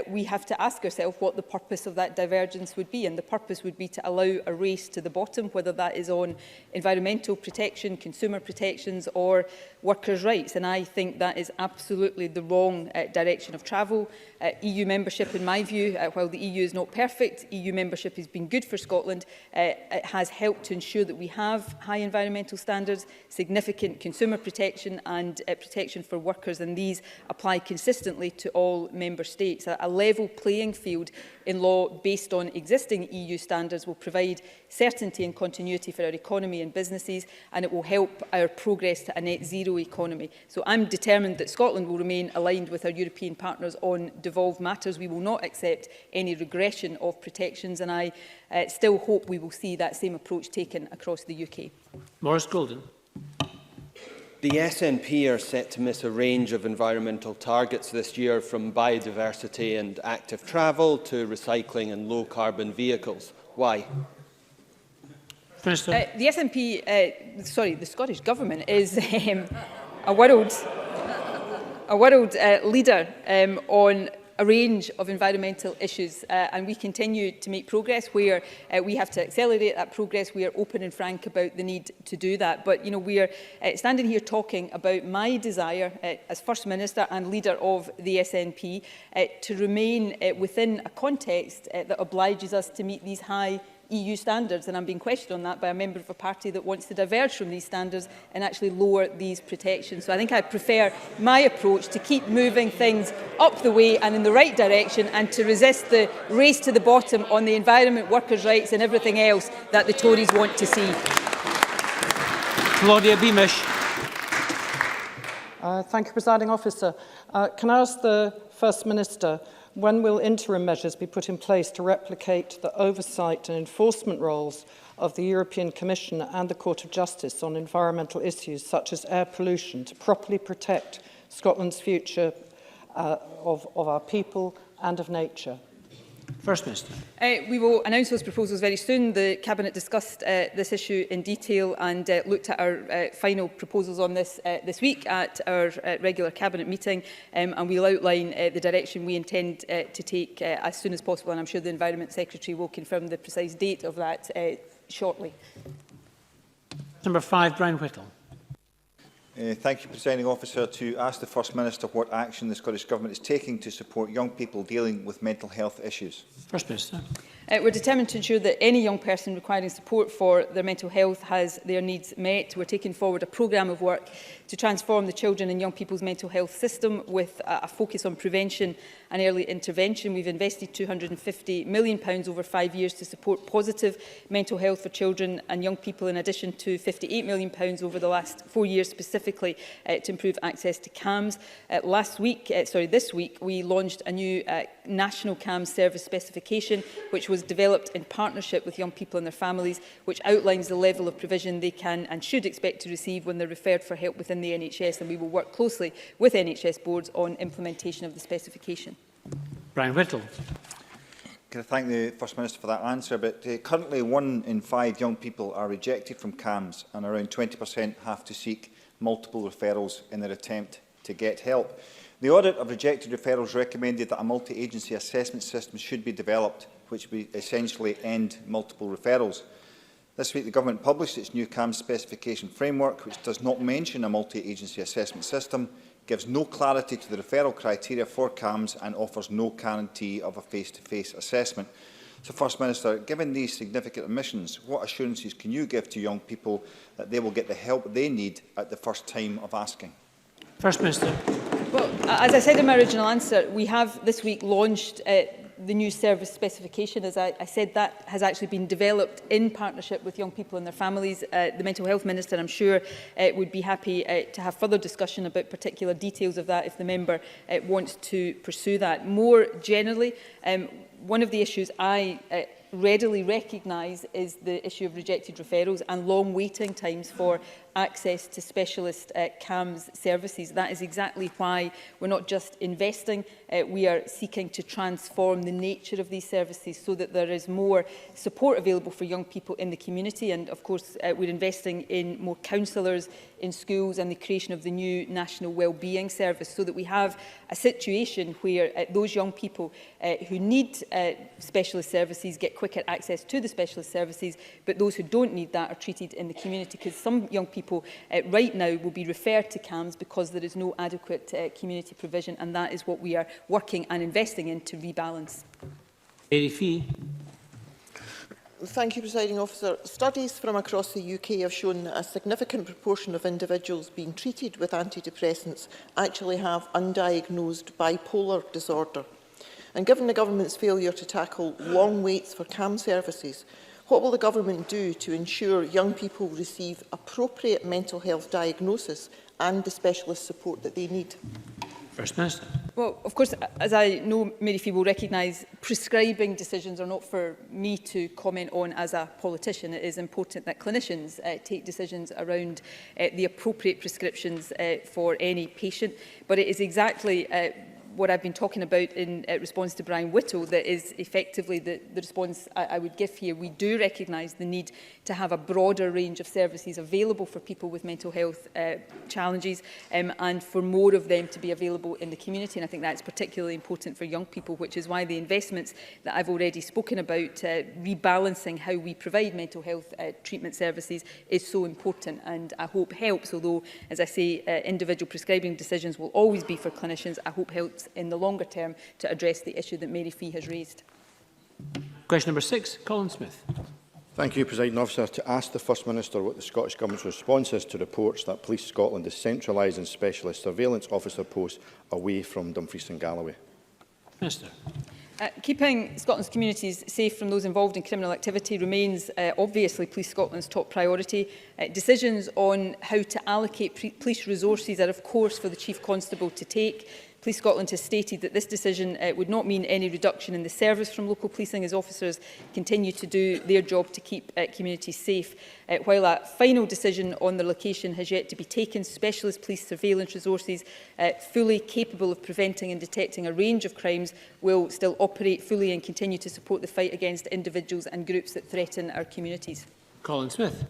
we have to ask ourselves what the purpose of that divergence would be. And the purpose would be to allow a race to the bottom, whether that is on environmental protection, consumer protections or workers' rights. And I think that is absolutely the wrong direction of travel. EU membership, in my view, while the EU is not perfect, EU membership has been good for Scotland. It has helped to ensure that we have high environmental standards, significant consumer protection and protection for workers, and these apply consistently to all member states. A level playing field in law based on existing EU standards will provide certainty and continuity for our economy and businesses, and it will help our progress to a net zero economy. So I'm determined that Scotland will remain aligned with our European partners on devolved matters. We will not accept any regression of protections, and I still hope we will see that same approach taken across the UK. Maurice Golden. The SNP are set to miss a range of environmental targets this year, from biodiversity and active travel to recycling and low-carbon vehicles. Why? The SNP, the Scottish Government is a world leader on a range of environmental issues, and we continue to make progress where we have to accelerate that progress. We are open and frank about the need to do that. But we are standing here talking about my desire as First Minister and leader of the SNP to remain within a context that obliges us to meet these high EU standards, and I'm being questioned on that by a member of a party that wants to diverge from these standards and actually lower these protections. So I think I prefer my approach to keep moving things up the way and in the right direction, and to resist the race to the bottom on the environment, workers' rights and everything else that the Tories want to see. Claudia Beamish. Thank you, Presiding Officer. Can I ask the First Minister, when will interim measures be put in place to replicate the oversight and enforcement roles of the European Commission and the Court of Justice on environmental issues such as air pollution, to properly protect Scotland's future of our people and of nature? First Minister. We will announce those proposals very soon. The Cabinet discussed this issue in detail and looked at our final proposals on this this week at our regular Cabinet meeting, and we'll outline the direction we intend to take as soon as possible, and I'm sure the Environment Secretary will confirm the precise date of that shortly. Number 5, Brian Whittle. Thank you, Presiding Officer. To ask the First Minister what action the Scottish Government is taking to support young people dealing with mental health issues. First Minister. We're determined to ensure that any young person requiring support for their mental health has their needs met. We're taking forward a programme of work to transform the children and young people's mental health system with a focus on prevention and early intervention. We've invested £250 million over 5 years to support positive mental health for children and young people, in addition to £58 million over the last 4 years specifically to improve access to CAMHS. This week, we launched a new national CAMHS service specification, which was developed in partnership with young people and their families, which outlines the level of provision they can and should expect to receive when they're referred for help within the NHS, and we will work closely with NHS boards on implementation of the specification. Brian Whittle. Can I thank the First Minister for that answer? But currently 1 in 5 young people are rejected from CAMHS, and around 20% have to seek multiple referrals in their attempt to get help. The audit of rejected referrals recommended that a multi-agency assessment system should be developed, which would essentially end multiple referrals. This week, the Government published its new CAMHS specification framework, which does not mention a multi-agency assessment system, gives no clarity to the referral criteria for CAMHS, and offers no guarantee of a face-to-face assessment. So, First Minister, given these significant omissions, what assurances can you give to young people that they will get the help they need at the first time of asking? First Minister. Well, as I said in my original answer, we have this week launched the new service specification. As I said, that has actually been developed in partnership with young people and their families. The Mental Health Minister, I'm sure, would be happy to have further discussion about particular details of that if the member wants to pursue that. More generally, one of the issues I readily recognise is the issue of rejected referrals and long waiting times for access to specialist CAMHS services. That is exactly why we're not just investing, we are seeking to transform the nature of these services so that there is more support available for young people in the community. And of course, we're investing in more counsellors in schools and the creation of the new National Wellbeing Service, so that we have a situation where those young people who need specialist services get quicker access to the specialist services, but those who don't need that are treated in the community, because some young people right now will be referred to CAMHS because there is no adequate community provision, and that is what we are working and investing in to rebalance. Mary Fee. Thank you, Presiding Officer. Studies from across the UK have shown that a significant proportion of individuals being treated with antidepressants actually have undiagnosed bipolar disorder. And given the Government's failure to tackle long waits for CAMHS services, what will the Government do to ensure young people receive appropriate mental health diagnosis and the specialist support that they need? First Minister. Well, of course, as I know Mary Fee will recognise, prescribing decisions are not for me to comment on as a politician. It is important that clinicians take decisions around the appropriate prescriptions for any patient. But it is exactly what I've been talking about in response to Brian Whittle that is effectively the response I would give here. We do recognise the need to have a broader range of services available for people with mental health challenges, and for more of them to be available in the community. And I think that's particularly important for young people, which is why the investments that I've already spoken about, rebalancing how we provide mental health treatment services, is so important, and I hope helps. Although, as I say, individual prescribing decisions will always be for clinicians, I hope helps in the longer term to address the issue that Mary Fee has raised. Question number 6, Colin Smith. Thank you, Presiding Officer. To ask the First Minister what the Scottish Government's response is to reports that Police Scotland is centralising specialist surveillance officer posts away from Dumfries and Galloway. Minister. Keeping Scotland's communities safe from those involved in criminal activity remains obviously Police Scotland's top priority. Decisions on how to allocate police resources are of course for the Chief Constable to take. Police Scotland has stated that this decision would not mean any reduction in the service from local policing as officers continue to do their job to keep communities safe. While a final decision on the location has yet to be taken, specialist police surveillance resources fully capable of preventing and detecting a range of crimes will still operate fully and continue to support the fight against individuals and groups that threaten our communities. Colin Smith.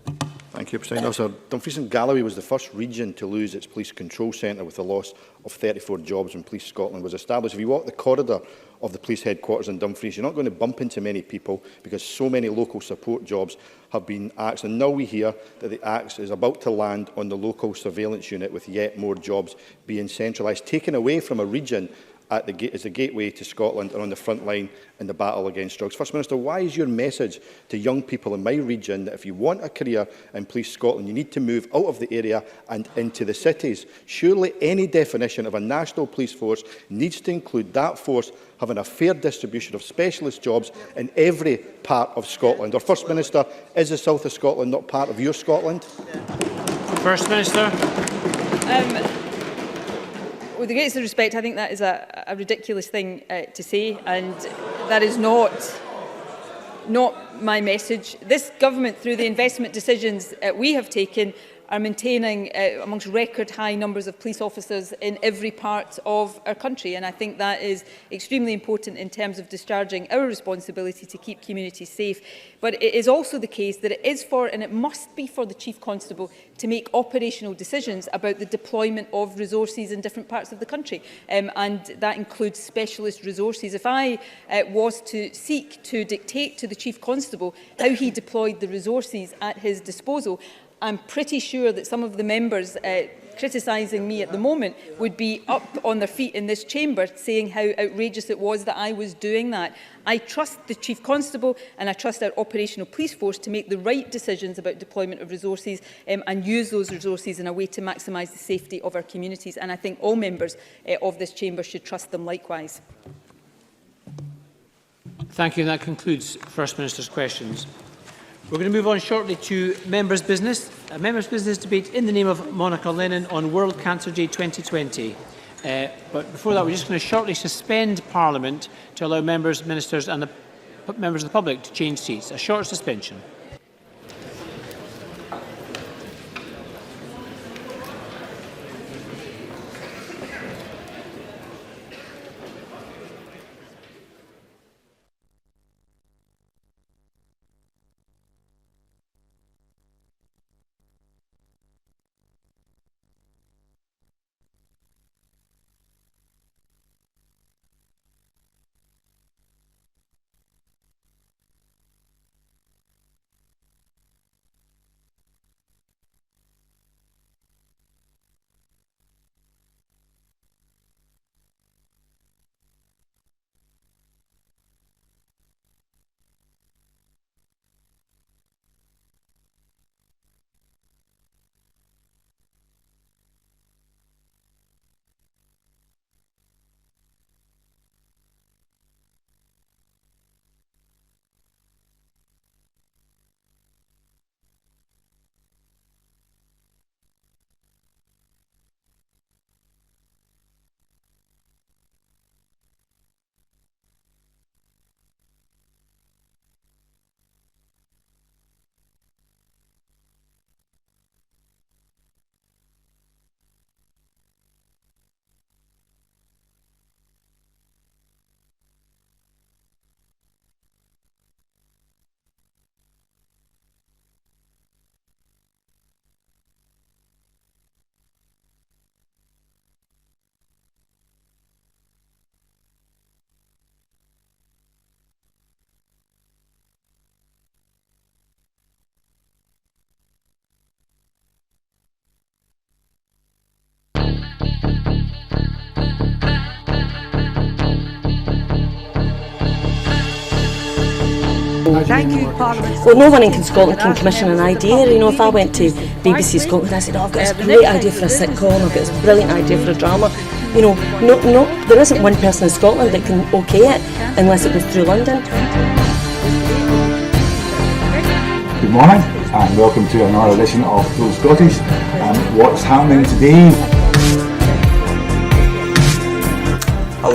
Thank you, President Officer. Dumfries and Galloway was the first region to lose its police control centre with the loss of 34 jobs when Police Scotland was established. If you walk the corridor of the police headquarters in Dumfries, you're not going to bump into many people because so many local support jobs have been axed. And now we hear that the axe is about to land on the local surveillance unit with yet more jobs being centralised, taken away from a region as the gateway to Scotland and on the front line in the battle against drugs. First Minister, why is your message to young people in my region that if you want a career in Police Scotland, you need to move out of the area and into the cities? Surely any definition of a national police force needs to include that force having a fair distribution of specialist jobs in every part of Scotland. Or First Minister, is the south of Scotland not part of your Scotland? First Minister. With the greatest respect, I think that is a ridiculous thing to say, and that is not my message. This government, through the investment decisions we have taken, are maintaining amongst record high numbers of police officers in every part of our country, and I think that is extremely important in terms of discharging our responsibility to keep communities safe. But it is also the case that it is for, and it must be for, the Chief Constable to make operational decisions about the deployment of resources in different parts of the country, and that includes specialist resources. If I was to seek to dictate to the Chief Constable how he deployed the resources at his disposal, I'm pretty sure that some of the members criticising me at the moment would be up on their feet in this chamber saying how outrageous it was that I was doing that. I trust the Chief Constable and I trust our operational police force to make the right decisions about deployment of resources and use those resources in a way to maximise the safety of our communities. And I think all members of this chamber should trust them likewise. Thank you. And that concludes First Minister's questions. We're going to move on shortly to Members' Business. A Members' Business debate in the name of Monica Lennon on World Cancer Day 2020. But before that, we're just going to shortly suspend Parliament to allow members, ministers and the members of the public to change seats. A short suspension. Thank you, Parliament. Well, no one in Scotland can commission an idea. You know, if I went to BBC Scotland, I said, oh, I've got this great idea for a sitcom, I've got this brilliant idea for a drama. You know, there isn't one person in Scotland that can okay it unless it goes through London. Good morning and welcome to another edition of Full Scottish. What's happening today?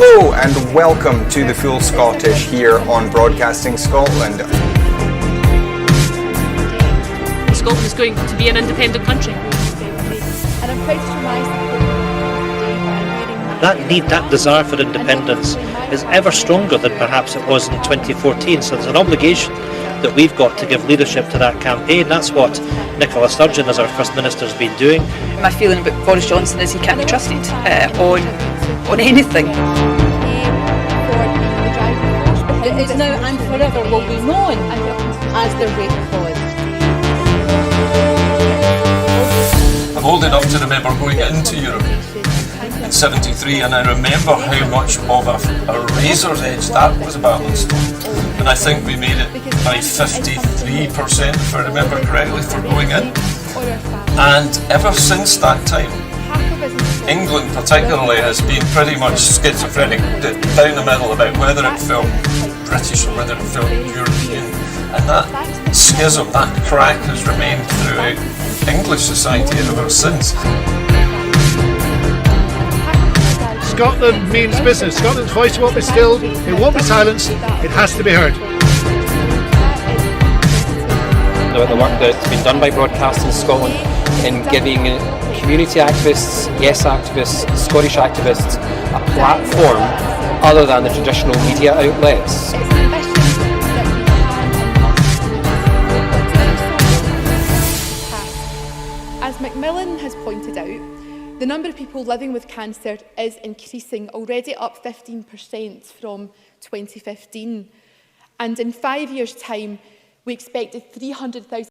Hello and welcome to the Full Scottish here on Broadcasting Scotland. Scotland is going to be an independent country. And I'm proud to remind that need, that desire for independence is ever stronger than perhaps it was in 2014. So there's an obligation that we've got to give leadership to that campaign. That's what Nicola Sturgeon, as our First Minister, has been doing. My feeling about Boris Johnson is he can't be trusted on anything. It is now and forever will be known as the rape clause. I'm old enough to remember going into Europe in '73, and I remember how much of a razor's edge that was balanced on. And I think we made it by 53%, if I remember correctly, for going in. And ever since that time, England particularly has been pretty much schizophrenic, down the middle about whether it felt British or whether it felt European. And that schism, that crack has remained throughout English society ever since. Scotland means business. Scotland's voice won't be stilled, it won't be silenced, it has to be heard. About the work that's been done by Broadcasting Scotland in giving community activists, yes activists, Scottish activists a platform other than the traditional media outlets. As Macmillan has pointed out, the number of people living with cancer is increasing, already up 15% from 2015. And in 5 years' time, we expected 300,000